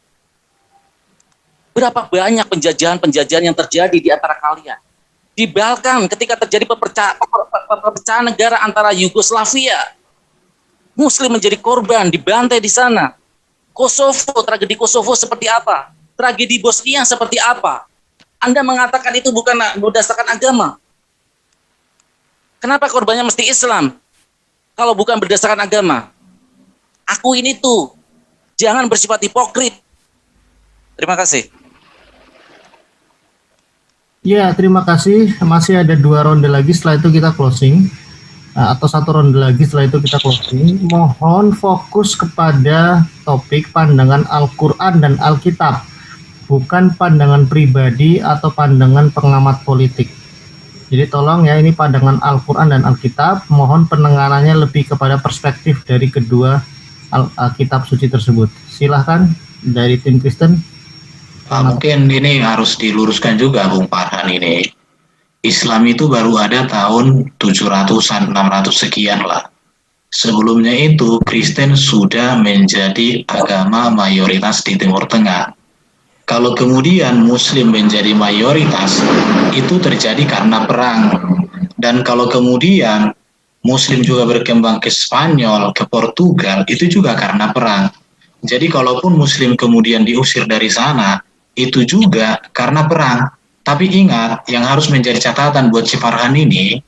Berapa banyak penjajahan-penjajahan yang terjadi di antara kalian. Di Balkan ketika terjadi perpecahan negara antara Yugoslavia, Muslim menjadi korban, dibantai di sana. Kosovo, tragedi Kosovo seperti apa? Tragedi Bosnia seperti apa? Anda mengatakan itu bukan berdasarkan agama. Kenapa korbannya mesti Islam? Kalau bukan berdasarkan agama. Akuin itu. Jangan bersifat hipokrit. Terima kasih. Ya, terima kasih. Masih ada 2 ronde lagi, setelah itu kita closing. Atau 1 ronde lagi, setelah itu kita closing. Mohon fokus kepada topik pandangan Al-Quran dan Alkitab. Bukan pandangan pribadi atau pandangan pengamat politik. Jadi tolong ya, ini pandangan Al-Quran dan Alkitab. Mohon pendengarannya lebih kepada perspektif dari kedua kitab suci tersebut. Silahkan dari tim Kristen. Mungkin ini harus diluruskan juga Bung Farhan ini. Islam itu baru ada tahun 700-an, 600 sekian lah. Sebelumnya itu Kristen sudah menjadi agama mayoritas di Timur Tengah. Kalau kemudian Muslim menjadi mayoritas, itu terjadi karena perang. Dan kalau kemudian Muslim juga berkembang ke Spanyol, ke Portugal, itu juga karena perang. Jadi kalaupun Muslim kemudian diusir dari sana, itu juga karena perang. Tapi ingat, yang harus menjadi catatan buat si Farhan ini,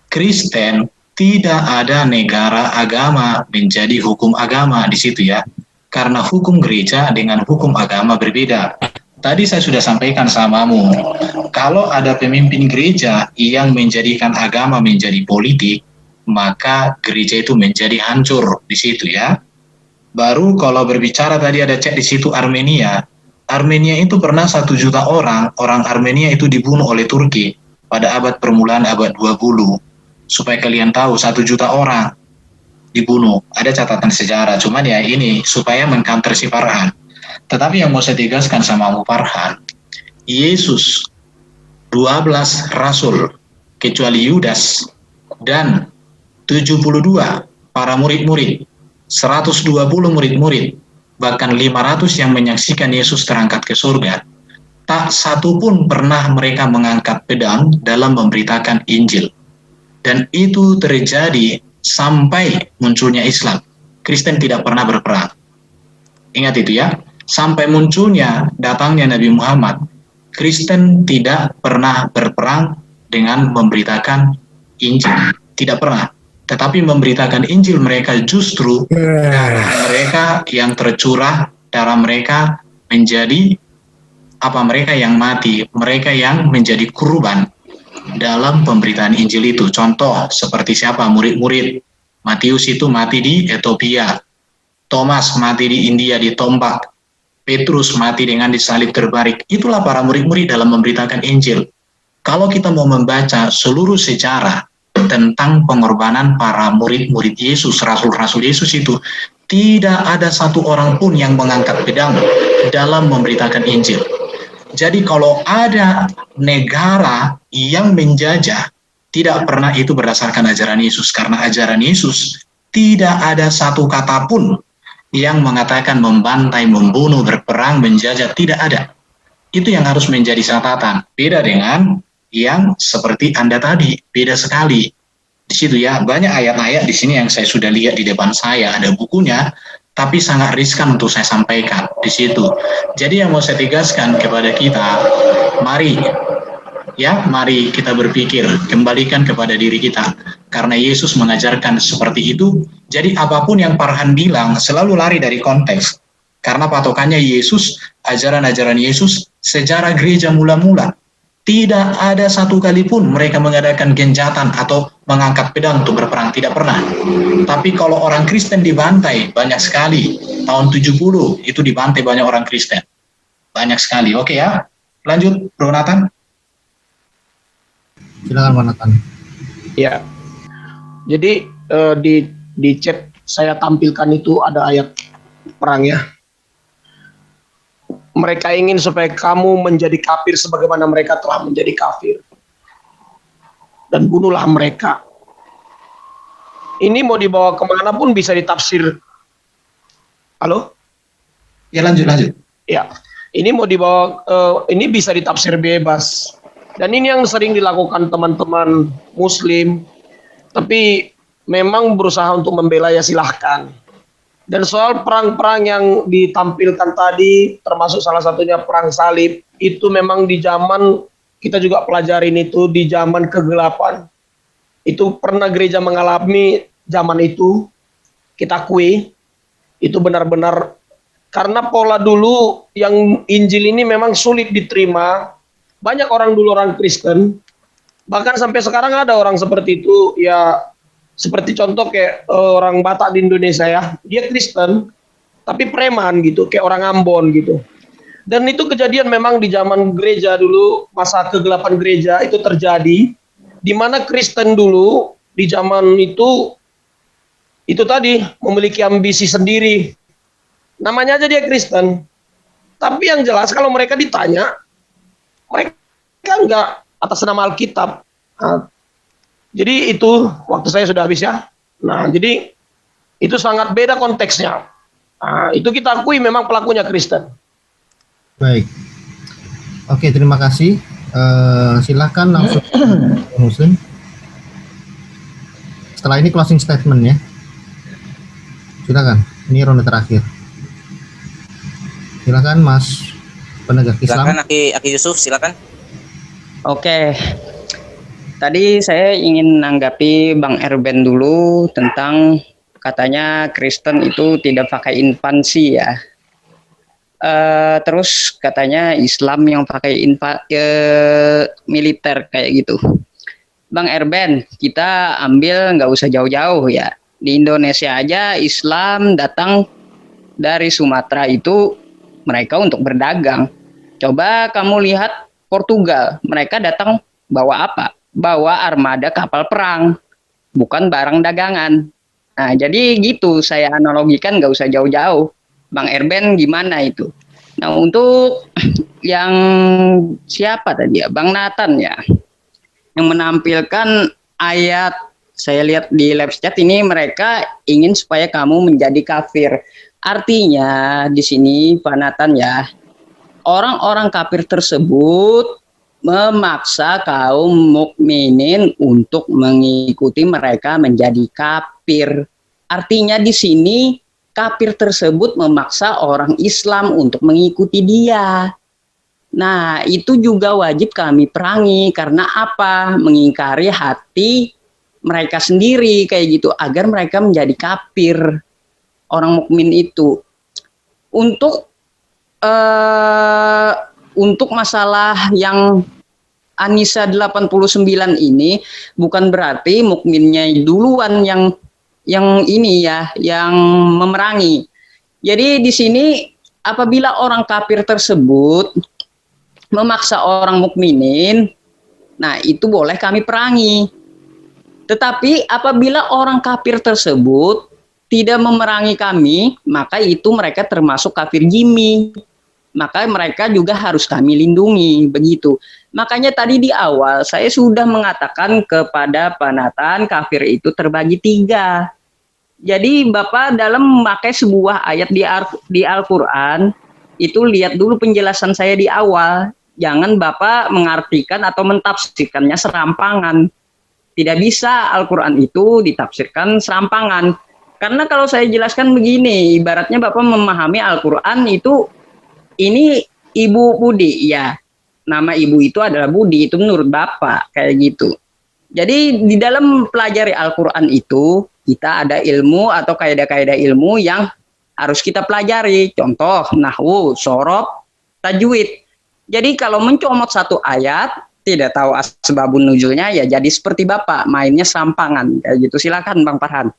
Kristen tidak ada negara agama menjadi hukum agama di situ ya. Karena hukum gereja dengan hukum agama berbeda. Tadi saya sudah sampaikan samamu, kalau ada pemimpin gereja yang menjadikan agama menjadi politik, maka gereja itu menjadi hancur di situ ya. Baru kalau berbicara tadi ada cek di situ Armenia. Armenia itu pernah 1 juta orang Armenia itu dibunuh oleh Turki pada abad permulaan abad 20. Supaya kalian tahu 1 juta orang dibunuh. Ada catatan sejarah, cuman ya ini supaya mengcounter si Farhan. Tetapi yang mau saya tegaskan sama Mu Farhan, Yesus 12 rasul kecuali Yudas dan 72 para murid-murid, 120 murid-murid, bahkan 500 yang menyaksikan Yesus terangkat ke surga, tak satu pun pernah mereka mengangkat pedang dalam memberitakan Injil. Dan itu terjadi sampai munculnya Islam. Kristen tidak pernah berperang. Ingat itu ya, sampai munculnya, datangnya Nabi Muhammad, Kristen tidak pernah berperang dengan memberitakan Injil. Tidak pernah. Tetapi memberitakan Injil mereka justru darah mereka yang tercurah, darah mereka menjadi mereka yang mati, mereka yang menjadi kurban dalam pemberitaan Injil itu. Contoh seperti siapa? Murid-murid. Matius itu mati di Ethiopia, Thomas mati di India ditombak, Petrus mati dengan disalib terbarik. Itulah para murid-murid dalam memberitakan Injil. Kalau kita mau membaca seluruh sejarah tentang pengorbanan para murid-murid Yesus, rasul-rasul Yesus itu, tidak ada satu orang pun yang mengangkat pedang dalam memberitakan Injil. Jadi kalau ada negara yang menjajah, tidak pernah itu berdasarkan ajaran Yesus, karena ajaran Yesus tidak ada satu kata pun yang mengatakan membantai, membunuh, berperang, menjajah, tidak ada. Itu yang harus menjadi catatan. Beda dengan yang seperti Anda tadi, beda sekali. Di situ ya, banyak ayat-ayat di sini yang saya sudah lihat di depan saya, ada bukunya, tapi sangat riskan untuk saya sampaikan di situ. Jadi yang mau saya tegaskan kepada kita, mari Ya, mari kita berpikir, kembalikan kepada diri kita. Karena Yesus mengajarkan seperti itu, jadi apapun yang Farhan bilang selalu lari dari konteks. Karena patokannya Yesus, ajaran-ajaran Yesus, sejarah gereja mula-mula. Tidak ada satu kali pun mereka mengadakan genjatan atau mengangkat pedang untuk berperang, tidak pernah. Tapi kalau orang Kristen dibantai, banyak sekali. Tahun 70 itu dibantai banyak orang Kristen. Banyak sekali, oke ya. Lanjut, Bro Nathan. Silakan Pak Nathan. Ya. Jadi di chat saya tampilkan itu ada ayat perang ya. Mereka ingin supaya kamu menjadi kafir sebagaimana mereka telah menjadi kafir. Dan bunuhlah mereka. Ini mau dibawa kemana pun bisa ditafsir. Halo? Ya, lanjut. Ya. Ini mau dibawa, ini bisa ditafsir bebas. Dan ini yang sering dilakukan teman-teman Muslim. Tapi memang berusaha untuk membela ya silahkan. Dan soal perang-perang yang ditampilkan tadi, termasuk salah satunya perang salib, itu memang di zaman, kita juga pelajarin itu, di zaman kegelapan. Itu pernah gereja mengalami zaman itu, kita akui, itu benar-benar, karena pola dulu yang Injil ini memang sulit diterima, banyak orang dulu orang Kristen, bahkan sampai sekarang ada orang seperti itu, ya seperti contoh kayak orang Batak di Indonesia ya, dia Kristen tapi preman gitu, kayak orang Ambon gitu. Dan itu kejadian memang di zaman gereja dulu, masa kegelapan gereja itu terjadi, di mana Kristen dulu di zaman itu tadi memiliki ambisi sendiri. Namanya aja dia Kristen. Tapi yang jelas kalau mereka ditanya, mereka enggak atas nama Alkitab. Nah, jadi itu waktu saya sudah habis ya. Nah, jadi itu sangat beda konteksnya. Nah, itu kita akui memang pelakunya Kristen. Baik. Oke, terima kasih. Silakan langsung Muslim. Setelah ini closing statement ya. Silakan. Ini ronde terakhir. Silakan Mas penegak Islam. Silakan Aki Yusuf, silakan. Oke. Tadi saya ingin menanggapi Bang Erben dulu tentang katanya Kristen itu tidak pakai infansi ya. Terus katanya Islam yang pakai militer kayak gitu. Bang Erben, kita ambil nggak usah jauh-jauh ya. Di Indonesia aja Islam datang dari Sumatera itu mereka untuk berdagang. Coba kamu lihat Portugal, mereka datang bawa apa? Bawa armada kapal perang, bukan barang dagangan. Nah, jadi gitu saya analogikan, nggak usah jauh-jauh. Bang Erben gimana itu? Nah, untuk yang siapa tadi ya? Bang Nathan ya, yang menampilkan ayat, saya lihat di live chat ini mereka ingin supaya kamu menjadi kafir. Artinya di sini Pak Nathan ya, orang-orang kafir tersebut memaksa kaum mukminin untuk mengikuti mereka menjadi kafir. Artinya di sini kafir tersebut memaksa orang Islam untuk mengikuti dia. Nah, itu juga wajib kami perangi karena apa? Mengingkari hati mereka sendiri kayak gitu agar mereka menjadi kafir. Orang mukmin itu. Untuk masalah yang Anisa 89 ini bukan berarti mukminnya duluan yang ini ya, yang memerangi. Jadi di sini apabila orang kafir tersebut memaksa orang mukminin, nah itu boleh kami perangi. Tetapi apabila orang kafir tersebut tidak memerangi kami, maka itu mereka termasuk kafir zimmi. Maka mereka juga harus kami lindungi, begitu. Makanya tadi di awal saya sudah mengatakan kepada Pak Nathan, kafir itu terbagi 3. Jadi Bapak dalam memakai sebuah ayat di Al-Quran, itu lihat dulu penjelasan saya di awal. Jangan Bapak mengartikan atau mentafsirkannya serampangan. Tidak bisa Al-Quran itu ditafsirkan serampangan. Karena kalau saya jelaskan begini, ibaratnya Bapak memahami Al-Quran itu, ini Ibu Budi ya, nama ibu itu adalah Budi, itu menurut Bapak kayak gitu. Jadi di dalam pelajari Al-Quran itu kita ada ilmu atau kaidah-kaidah ilmu yang harus kita pelajari. Contoh nahwu, shorof, tajwid. Jadi kalau mencomot satu ayat tidak tahu asbabun nuzulnya ya jadi seperti Bapak mainnya sampangan kayak gitu. Silakan Bang Farhan.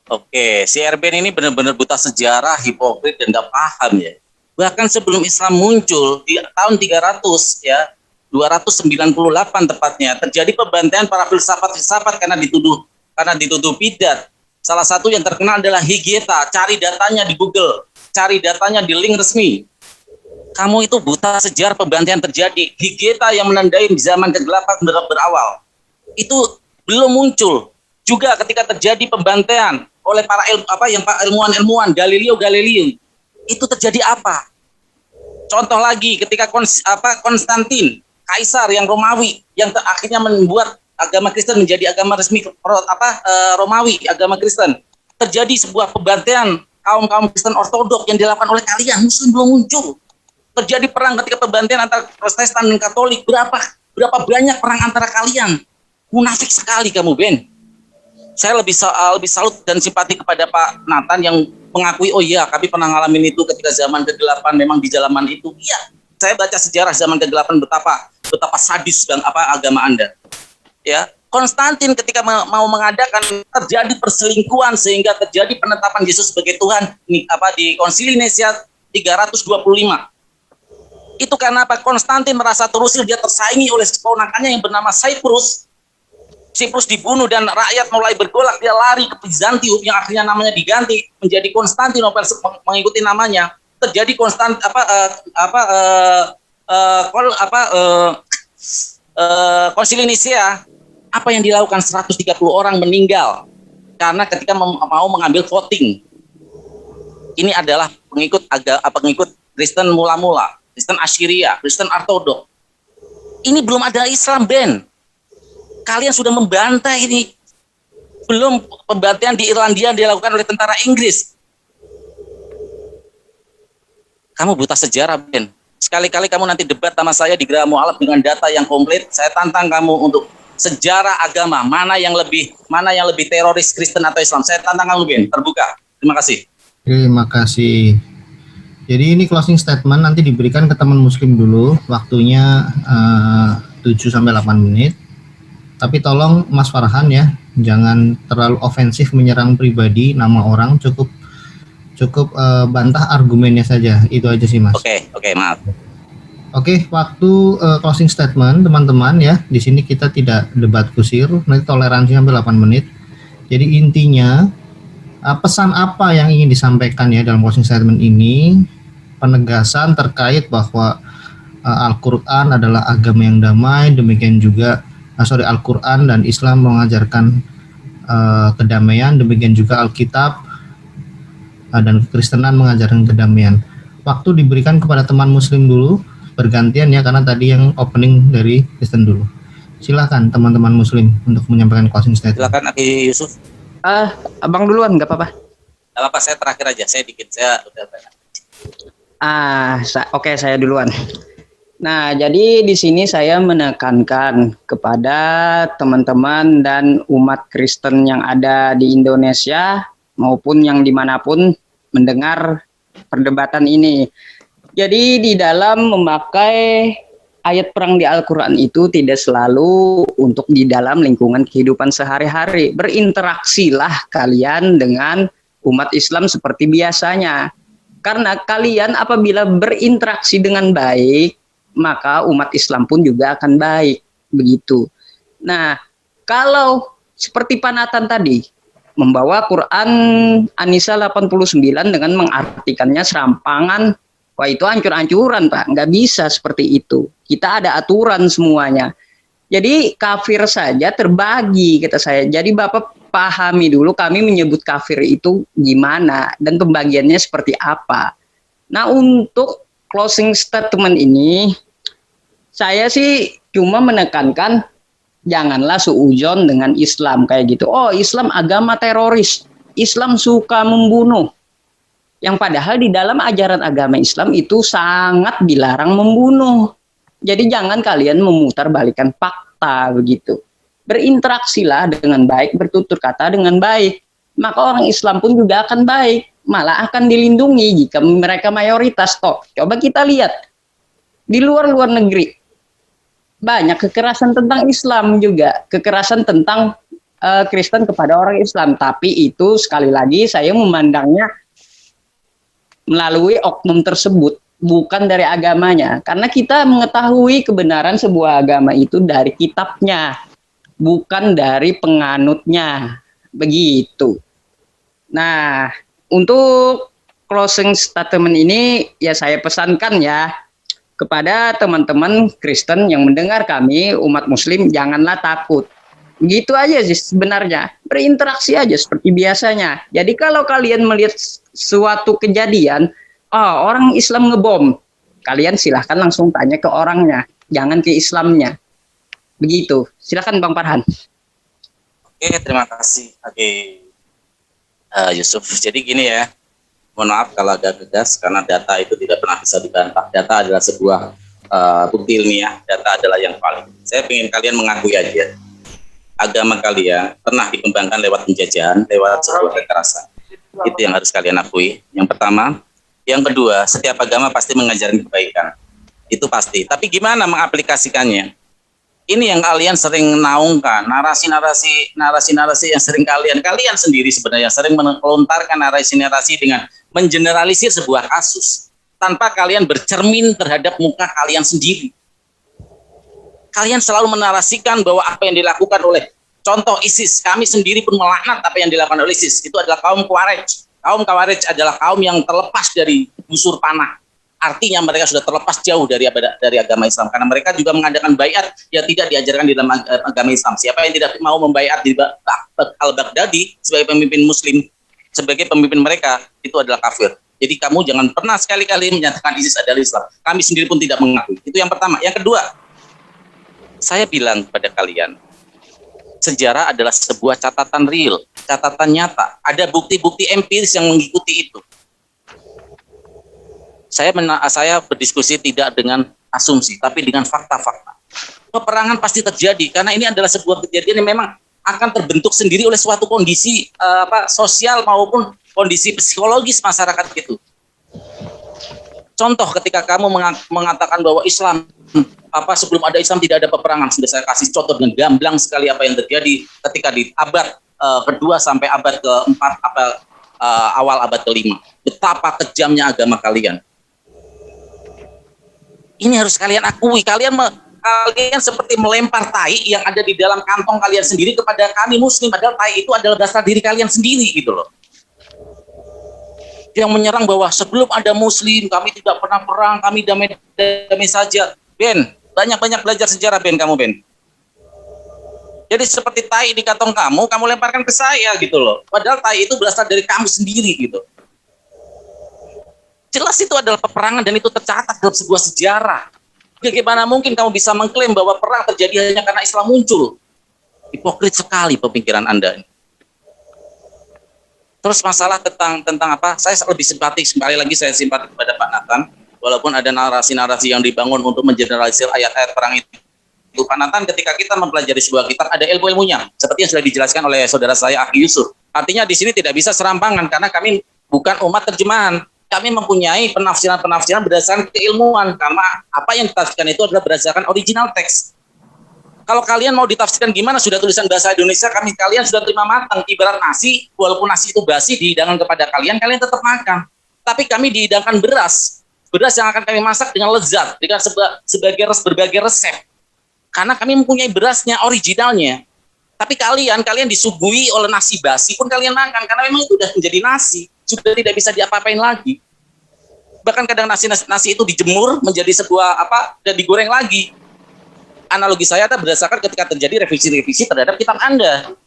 Oke, si Erben ini benar-benar buta sejarah, hipokrit dan gak paham ya. Bahkan sebelum Islam muncul di tahun 300 ya, 298 tepatnya, terjadi pembantaian para filsafat-filsafat karena dituduh bidat. Salah satu yang terkenal adalah Higeta. Cari datanya di Google, cari datanya di link resmi. Kamu itu buta sejarah pembantaian terjadi. Higeta yang menandai zaman kegelapan berawal. Itu belum muncul. Juga ketika terjadi pembantaian oleh para ilmuwan-ilmuwan Galileo, itu terjadi apa? Contoh lagi ketika Konstantin, kaisar yang Romawi yang akhirnya membuat agama Kristen menjadi agama resmi Romawi, agama Kristen. Terjadi sebuah pembantaian kaum Kristen ortodok yang dilakukan oleh kalian, Muslim belum muncul. Terjadi perang ketika pembantaian antara Protestan dan Katolik. Berapa banyak perang antara kalian? Munafik sekali kamu, Ben. Saya lebih salut dan simpati kepada Pak Nathan yang mengakui, oh iya kami pernah ngalamin itu ketika zaman kegelapan, memang di zaman itu. Iya, saya baca sejarah zaman kegelapan betapa sadis agama Anda. Ya, Konstantin ketika mau mengadakan terjadi perselingkuhan sehingga terjadi penetapan Yesus sebagai Tuhan di Konsili Nisia 325. Itu karena apa? Konstantin merasa terusir, dia tersaingi oleh keponakannya yang bernama Cyprus. Cyprus dibunuh dan rakyat mulai bergolak, dia lari ke Bizantium yang akhirnya namanya diganti menjadi Konstantinopel mengikuti namanya. Terjadi Konsili Nisia. Apa yang dilakukan? 130 orang meninggal karena ketika mau mengambil voting. Ini adalah pengikut Kristen mula-mula, Kristen Assyria, Kristen Ortodok. Ini belum ada Islam, Ben. Kalian sudah membantai ini. Belum pembantaian di Irlandia dilakukan oleh tentara Inggris. Kamu buta sejarah, Ben. Sekali-kali kamu nanti debat sama saya di Geraha Mu'alaf dengan data yang komplit, saya tantang kamu untuk sejarah agama, mana yang lebih teroris, Kristen atau Islam. Saya tantang kamu, Ben. Terbuka. Terima kasih. Terima kasih. Jadi ini closing statement nanti diberikan ke teman muslim dulu, waktunya 7-8 menit. Tapi tolong Mas Farhan ya, jangan terlalu ofensif menyerang pribadi, nama orang, cukup bantah argumennya saja. Itu aja sih Mas. Oke, maaf. Oke, waktu closing statement teman-teman ya. Di sini kita tidak debat kusir, nanti toleransi sampai 8 menit. Jadi intinya pesan apa yang ingin disampaikan ya dalam closing statement ini? Penegasan terkait bahwa Al-Quran adalah agama yang damai, demikian juga Al-Quran dan Islam mengajarkan kedamaian, demikian juga Alkitab dan Kekristenan mengajarkan kedamaian. Waktu diberikan kepada teman muslim dulu, bergantian ya, karena tadi yang opening dari Kristen dulu. Silakan teman-teman muslim untuk menyampaikan closing statement. Silakan Aki Yusuf. Abang duluan, nggak apa-apa. Nggak apa-apa, saya terakhir aja, saya udah banyak. Oke, saya duluan. Nah, jadi di sini saya menekankan kepada teman-teman dan umat Kristen yang ada di Indonesia maupun yang dimanapun mendengar perdebatan ini. Jadi di dalam memakai ayat perang di Al-Quran itu tidak selalu untuk di dalam lingkungan kehidupan sehari-hari. Berinteraksilah kalian dengan umat Islam seperti biasanya. Karena kalian apabila berinteraksi dengan baik, maka umat Islam pun juga akan baik, begitu. Nah, kalau seperti Pak Nathan tadi, membawa Quran An-Nisa 89 dengan mengartikannya serampangan, wah itu hancur-hancuran Pak, nggak bisa seperti itu. Kita ada aturan semuanya. Jadi kafir saja terbagi, kata saya. Jadi Bapak pahami dulu kami menyebut kafir itu gimana dan pembagiannya seperti apa. Nah, untuk closing statement ini, saya sih cuma menekankan janganlah suudzon dengan Islam kayak gitu. Oh, Islam agama teroris, Islam suka membunuh. Yang padahal di dalam ajaran agama Islam itu sangat dilarang membunuh. Jadi jangan kalian memutarbalikkan fakta begitu. Berinteraksilah dengan baik, bertutur kata dengan baik. Maka orang Islam pun juga akan baik, malah akan dilindungi jika mereka mayoritas toh. Coba kita lihat di luar negeri banyak kekerasan tentang Islam juga, kekerasan tentang Kristen kepada orang Islam. Tapi itu sekali lagi saya memandangnya melalui oknum tersebut, bukan dari agamanya. Karena kita mengetahui kebenaran sebuah agama itu dari kitabnya, bukan dari penganutnya. Begitu. Nah, untuk closing statement ini ya saya pesankan ya kepada teman-teman Kristen yang mendengar kami, umat muslim, janganlah takut. Gitu aja sih sebenarnya, berinteraksi aja seperti biasanya. Jadi kalau kalian melihat suatu kejadian, orang Islam ngebom, kalian silahkan langsung tanya ke orangnya, jangan ke Islamnya. Begitu, silahkan Bang Farhan. Oke, terima kasih. Oke, Yusuf. Jadi gini ya, mohon maaf kalau agak tegas karena data itu tidak pernah bisa dibantah. Data adalah sebuah bukti ilmiah, data adalah yang paling. Saya ingin kalian mengakui aja, agama kalian pernah dikembangkan lewat penjajahan, lewat sebuah kekerasan. Itu yang harus kalian akui. Yang pertama. Yang kedua, setiap agama pasti mengajarkan kebaikan. Itu pasti. Tapi gimana mengaplikasikannya? Ini yang kalian sering naungkan, narasi-narasi yang sering kalian sendiri sebenarnya sering melontarkan narasi-narasi dengan mengeneralisir sebuah kasus tanpa kalian bercermin terhadap muka kalian sendiri. Kalian selalu menarasikan bahwa apa yang dilakukan oleh contoh ISIS, kami sendiri pun melaknat apa yang dilakukan oleh ISIS, itu adalah kaum Khawarij. Kaum Khawarij adalah kaum yang terlepas dari busur panah. Artinya mereka sudah terlepas jauh dari agama Islam. Karena mereka juga mengadakan baiat yang tidak diajarkan di dalam agama Islam. Siapa yang tidak mau membaiat di Al-Baghdadi sebagai pemimpin Muslim, sebagai pemimpin mereka, itu adalah kafir. Jadi kamu jangan pernah sekali-kali menyatakan ISIS adalah Islam. Kami sendiri pun tidak mengakui. Itu yang pertama. Yang kedua, saya bilang kepada kalian, sejarah adalah sebuah catatan real, catatan nyata. Ada bukti-bukti empiris yang mengikuti itu. Saya berdiskusi tidak dengan asumsi, tapi dengan fakta-fakta. Peperangan pasti terjadi karena ini adalah sebuah kejadian yang memang akan terbentuk sendiri oleh suatu kondisi sosial maupun kondisi psikologis masyarakat itu. Contoh ketika kamu mengatakan bahwa Islam sebelum ada Islam tidak ada peperangan, sudah saya kasih contoh dengan gamblang sekali apa yang terjadi ketika di abad kedua sampai abad keempat, awal abad kelima. Betapa kejamnya agama kalian. Ini harus kalian akui. Kalian seperti melempar tai yang ada di dalam kantong kalian sendiri kepada kami Muslim, padahal tai itu adalah dasar diri kalian sendiri gitu loh. Yang menyerang bahwa sebelum ada Muslim kami tidak pernah perang, kami damai saja. Ben, banyak belajar sejarah Ben, kamu Ben. Jadi seperti tai di kantong kamu lemparkan ke saya gitu loh. Padahal tai itu berasal dari kamu sendiri gitu. Jelas itu adalah peperangan dan itu tercatat dalam sebuah sejarah. Bagaimana mungkin kamu bisa mengklaim bahwa perang terjadi hanya karena Islam muncul? Hipokrit sekali pemikiran Anda. Terus masalah tentang apa? Saya lebih simpati, sekali lagi saya simpati kepada Pak Nathan, walaupun ada narasi-narasi yang dibangun untuk mengeneralisir ayat-ayat perang itu. Pak Nathan, ketika kita mempelajari sebuah kitab, ada ilmu-ilmunya, seperti yang sudah dijelaskan oleh saudara saya Aki Yusuf. Artinya di sini tidak bisa serampangan karena kami bukan umat terjemahan. Kami mempunyai penafsiran-penafsiran berdasarkan keilmuan, karena apa yang ditafsirkan itu adalah berdasarkan original teks. Kalau kalian mau ditafsirkan gimana, sudah tulisan bahasa Indonesia, kalian sudah terima matang. Ibarat nasi, walaupun nasi itu basi dihidangkan kepada kalian tetap makan. Tapi kami dihidangkan beras yang akan kami masak dengan lezat, dengan berbagai resep. Karena kami mempunyai berasnya, originalnya. Tapi kalian disuguhi oleh nasi basi pun kalian makan, karena memang itu sudah menjadi nasi, sudah tidak bisa diapa-apain lagi. Bahkan kadang nasi itu dijemur menjadi sebuah dan digoreng lagi. Analogi saya berdasarkan ketika terjadi revisi-revisi terhadap kitab Anda.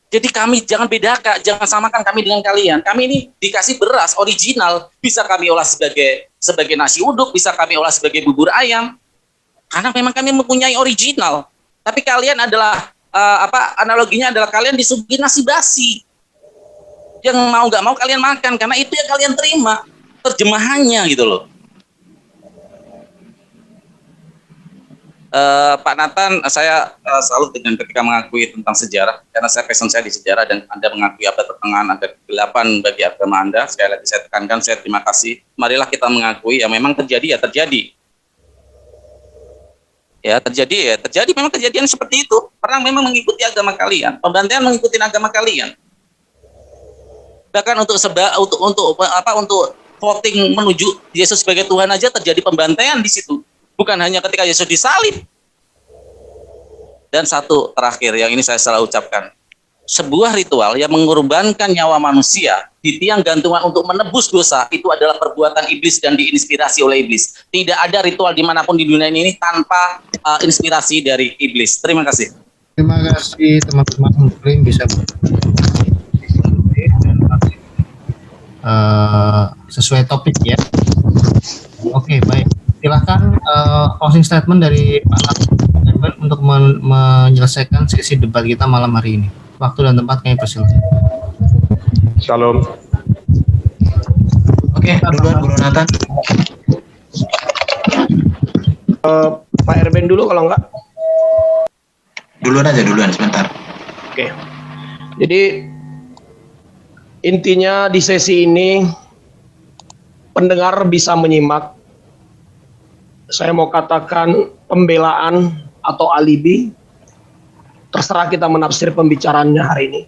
Jadi kami jangan bedakan, jangan samakan kami dengan kalian. Kami ini dikasih beras original, bisa kami olah sebagai nasi uduk, bisa kami olah sebagai bubur ayam. Karena memang kami mempunyai original. Tapi kalian adalah analoginya adalah kalian disuguhi nasi basi. Yang mau nggak mau kalian makan karena itu yang kalian terima terjemahannya gitu loh. Pak Nathan, saya salut dengan ketika mengakui tentang sejarah, karena saya passion saya di sejarah, dan Anda mengakui abad pertengahan ada kegelapan bagi agama Anda. Sekali lagi saya tekankan, saya terima kasih. Marilah kita mengakui yang memang terjadi ya terjadi. Ya terjadi memang kejadian seperti itu. Perang memang mengikuti agama kalian, pembantaian mengikuti agama kalian. Bahkan untuk voting menuju Yesus sebagai Tuhan aja terjadi pembantaian di situ. Bukan hanya ketika Yesus disalib. Dan satu terakhir yang ini saya selalu ucapkan. Sebuah ritual yang mengorbankan nyawa manusia di tiang gantungan untuk menebus dosa itu adalah perbuatan iblis dan diinspirasi oleh iblis. Tidak ada ritual dimanapun di dunia ini tanpa inspirasi dari iblis. Terima kasih. Terima kasih teman-teman Muslim bisa sesuai topik ya. Oke, baik. Silahkan closing statement dari Pak Nathan untuk menyelesaikan sesi debat kita malam hari ini. Waktu dan tempat kami persilahkan. Shalom. Oke, duluan Bro Nathan. Pak Erben dulu kalau enggak. Duluan sebentar. Oke. Jadi intinya di sesi ini pendengar bisa menyimak. Saya mau katakan pembelaan atau alibi, terserah kita menafsir pembicaraannya hari ini.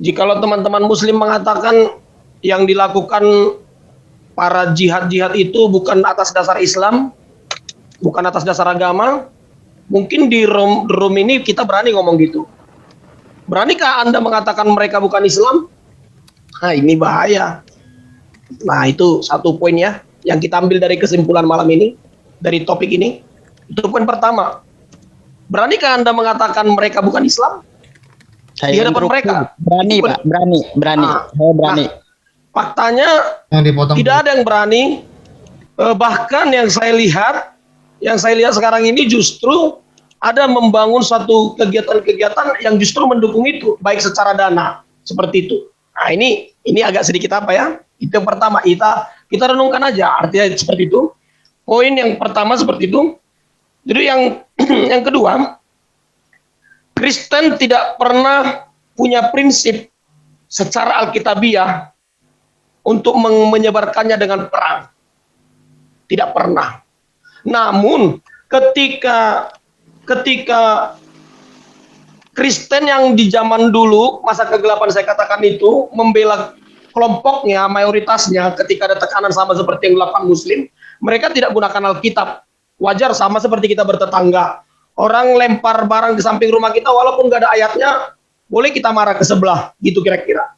Jikalau teman-teman Muslim mengatakan yang dilakukan para jihad-jihad itu bukan atas dasar Islam, bukan atas dasar agama, mungkin di room ini kita berani ngomong gitu. Beranikah Anda mengatakan mereka bukan Islam? Nah, ini bahaya. Nah, itu satu poin ya, yang kita ambil dari kesimpulan malam ini, dari topik ini. Itu poin pertama. Beranikah Anda mengatakan mereka bukan Islam? Di hadapan mereka? Berani, Pak. Berani. Saya berani. Faktanya tidak ada yang berani. Bahkan yang saya lihat sekarang ini justru ada membangun suatu kegiatan-kegiatan yang justru mendukung itu, baik secara dana seperti itu. Nah, ini agak sedikit apa ya? Itu yang pertama, kita renungkan aja artinya seperti itu. Poin yang pertama seperti itu. Jadi yang kedua, Kristen tidak pernah punya prinsip secara alkitabiah untuk menyebarkannya dengan perang. Tidak pernah. Namun ketika Kristen yang di zaman dulu, masa kegelapan saya katakan itu, membela kelompoknya, mayoritasnya, ketika ada tekanan sama seperti yang dilakukan Muslim, mereka tidak gunakan Alkitab. Wajar, sama seperti kita bertetangga. Orang lempar barang ke samping rumah kita, walaupun nggak ada ayatnya, boleh kita marah ke sebelah, gitu kira-kira.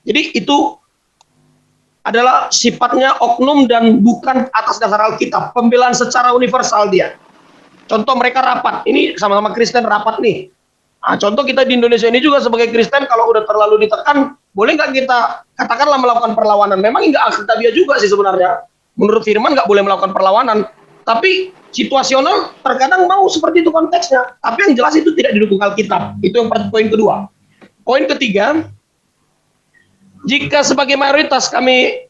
Jadi itu adalah sifatnya oknum dan bukan atas dasar Alkitab. Pembelaan secara universal dia. Contoh mereka rapat, ini sama-sama Kristen rapat nih. Contoh kita di Indonesia ini juga sebagai Kristen, kalau udah terlalu ditekan, boleh nggak kita katakanlah melakukan perlawanan? Memang nggak alkitabiah juga sih sebenarnya. Menurut firman nggak boleh melakukan perlawanan. Tapi situasional terkadang mau seperti itu konteksnya. Tapi yang jelas itu tidak didukung Alkitab. Itu yang poin kedua. Poin ketiga, jika sebagai mayoritas kami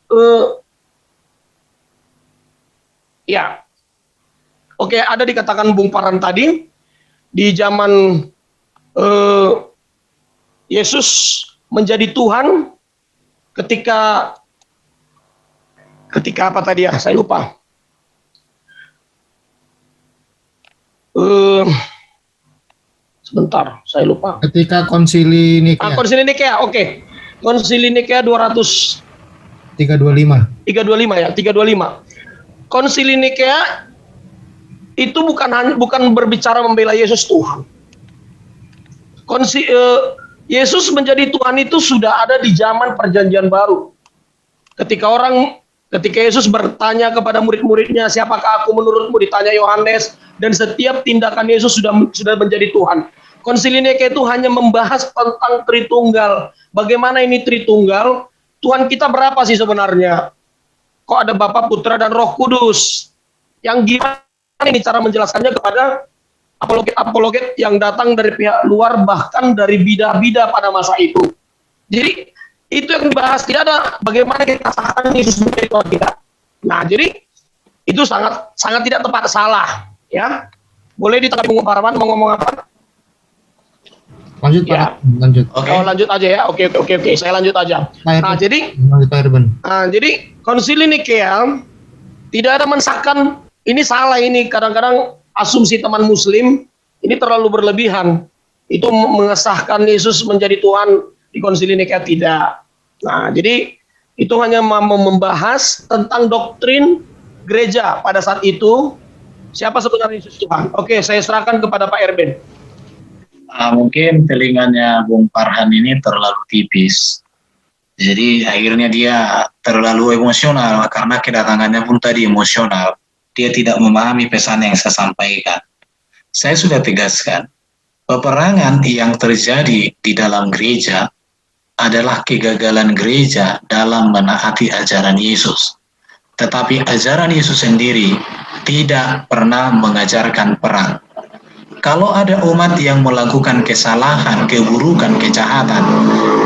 ada dikatakan Bung Paran tadi, di zaman Yesus menjadi Tuhan ketika apa tadi ya, saya lupa. Sebentar, saya lupa. Ketika konsili Nikea. Konsili Nikea, oke. Konsili Nikea 325 ya, 325. Konsili Nikea itu bukan berbicara membela Yesus Tuhan. Yesus menjadi Tuhan itu sudah ada di zaman Perjanjian Baru. Ketika Yesus bertanya kepada murid-muridnya, siapakah aku menurutmu, ditanya Yohanes, dan setiap tindakan Yesus sudah menjadi Tuhan. Konsili Nikea itu hanya membahas tentang Tritunggal. Bagaimana ini Tritunggal? Tuhan kita berapa sih sebenarnya? Kok ada Bapa, Putra, dan Roh Kudus? Yang gimana ini cara menjelaskannya kepada apologet-apologet yang datang dari pihak luar, bahkan dari bidah-bidah pada masa itu. Jadi itu yang dibahas, tidak ada bagaimana kita sahkan Yesus menjadi Tuhan kita. Nah, jadi itu sangat tidak tepat, salah, ya. Boleh ditanggapi Bung Parman, mau ngomong apa? Lanjut Ya. Pak, lanjut. Oke. Oh, lanjut aja ya. Oke. Saya lanjut aja. Nah, jadi Lanjut Pak Irban. Jadi Konsili Nikea tidak ada mensahkan, ini salah ini, kadang-kadang asumsi teman muslim ini terlalu berlebihan. Itu mengesahkan Yesus menjadi Tuhan di Konsili Nikea, tidak. Nah, jadi itu hanya membahas tentang doktrin gereja pada saat itu, siapa sebenarnya Yesus Tuhan. Oke, saya serahkan kepada Pak Erben. Mungkin telinganya Bung Farhan ini terlalu tipis. Jadi akhirnya dia terlalu emosional karena kedatangannya pun tadi emosional. Dia tidak memahami pesan yang saya sampaikan. Saya sudah tegaskan, peperangan yang terjadi di dalam gereja adalah kegagalan gereja dalam menaati ajaran Yesus. Tetapi ajaran Yesus sendiri tidak pernah mengajarkan perang. Kalau ada umat yang melakukan kesalahan, keburukan, kejahatan,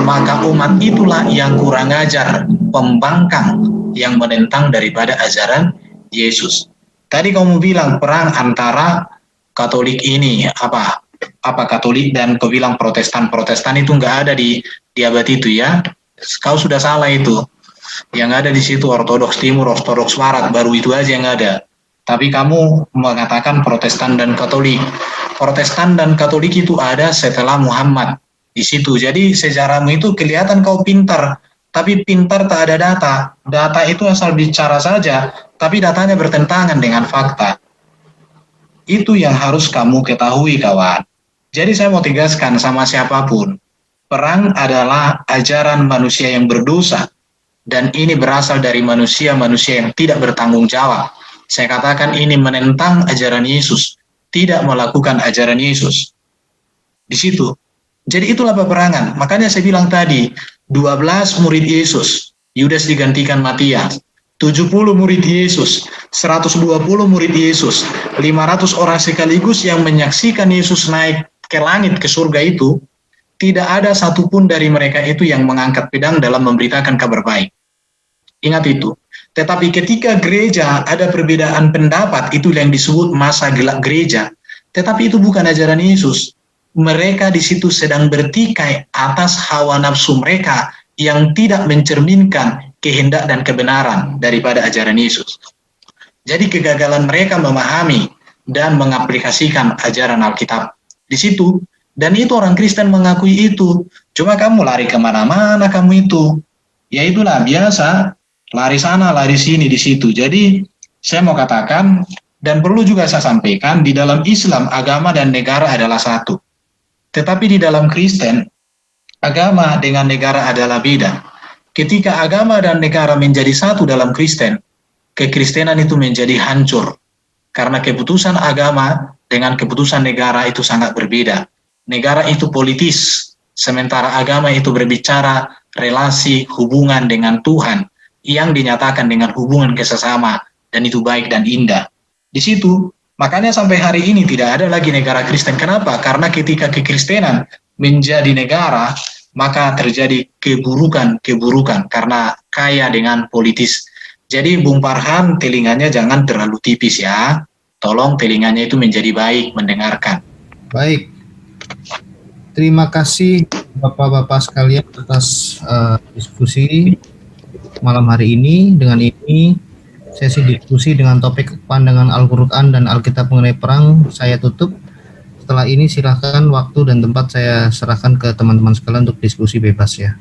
maka umat itulah yang kurang ajar, pembangkang, yang menentang daripada ajaran Yesus. Tadi kamu bilang perang antara Katolik ini, apa Katolik dan kau bilang Protestan itu nggak ada di abad itu ya. Kau sudah salah itu. Yang ada di situ Ortodoks Timur, Ortodoks Barat, baru itu aja yang ada. Tapi kamu mengatakan Protestan dan Katolik. Protestan dan Katolik itu ada setelah Muhammad di situ. Jadi sejarahmu itu kelihatan kau pintar, tapi pintar tak ada data. Data itu asal bicara saja, tapi datanya bertentangan dengan fakta. Itu yang harus kamu ketahui, kawan. Jadi saya mau tegaskan sama siapapun, perang adalah ajaran manusia yang berdosa, dan ini berasal dari manusia-manusia yang tidak bertanggung jawab. Saya katakan ini menentang ajaran Yesus, tidak melakukan ajaran Yesus. Di situ. Jadi itulah peperangan. Makanya saya bilang tadi, 12 murid Yesus, Yudas digantikan Matias, 70 murid Yesus, 120 murid Yesus, 500 orang sekaligus yang menyaksikan Yesus naik ke langit, ke surga itu, tidak ada satupun dari mereka itu yang mengangkat pedang dalam memberitakan kabar baik. Ingat itu. Tetapi ketika gereja ada perbedaan pendapat, itu yang disebut masa gelap gereja. Tetapi itu bukan ajaran Yesus. Mereka di situ sedang bertikai atas hawa nafsu mereka yang tidak mencerminkan kehendak dan kebenaran daripada ajaran Yesus. Jadi kegagalan mereka memahami dan mengaplikasikan ajaran Alkitab di situ. Dan itu orang Kristen mengakui itu. Cuma kamu lari kemana-mana kamu itu. Ya itulah biasa. Lari sana, lari sini di situ. Jadi saya mau katakan dan perlu juga saya sampaikan, di dalam Islam agama dan negara adalah satu. Tetapi di dalam Kristen agama dengan negara adalah beda. Ketika agama dan negara menjadi satu dalam Kristen, kekristenan itu menjadi hancur. Karena keputusan agama dengan keputusan negara itu sangat berbeda. Negara itu politis, sementara agama itu berbicara relasi hubungan dengan Tuhan yang dinyatakan dengan hubungan kesesama, dan itu baik dan indah. Di situ, makanya sampai hari ini tidak ada lagi negara Kristen. Kenapa? Karena ketika kekristenan menjadi negara, maka terjadi keburukan karena kaya dengan politis. Jadi Bung Farhan, telinganya jangan terlalu tipis ya. Tolong telinganya itu menjadi baik mendengarkan. Baik. Terima kasih Bapak-bapak sekalian atas diskusi malam hari ini. Dengan ini sesi diskusi dengan topik pandangan Al-Quran dan Alkitab mengenai perang saya tutup. Setelah ini silakan waktu dan tempat saya serahkan ke teman-teman sekalian untuk diskusi bebas ya.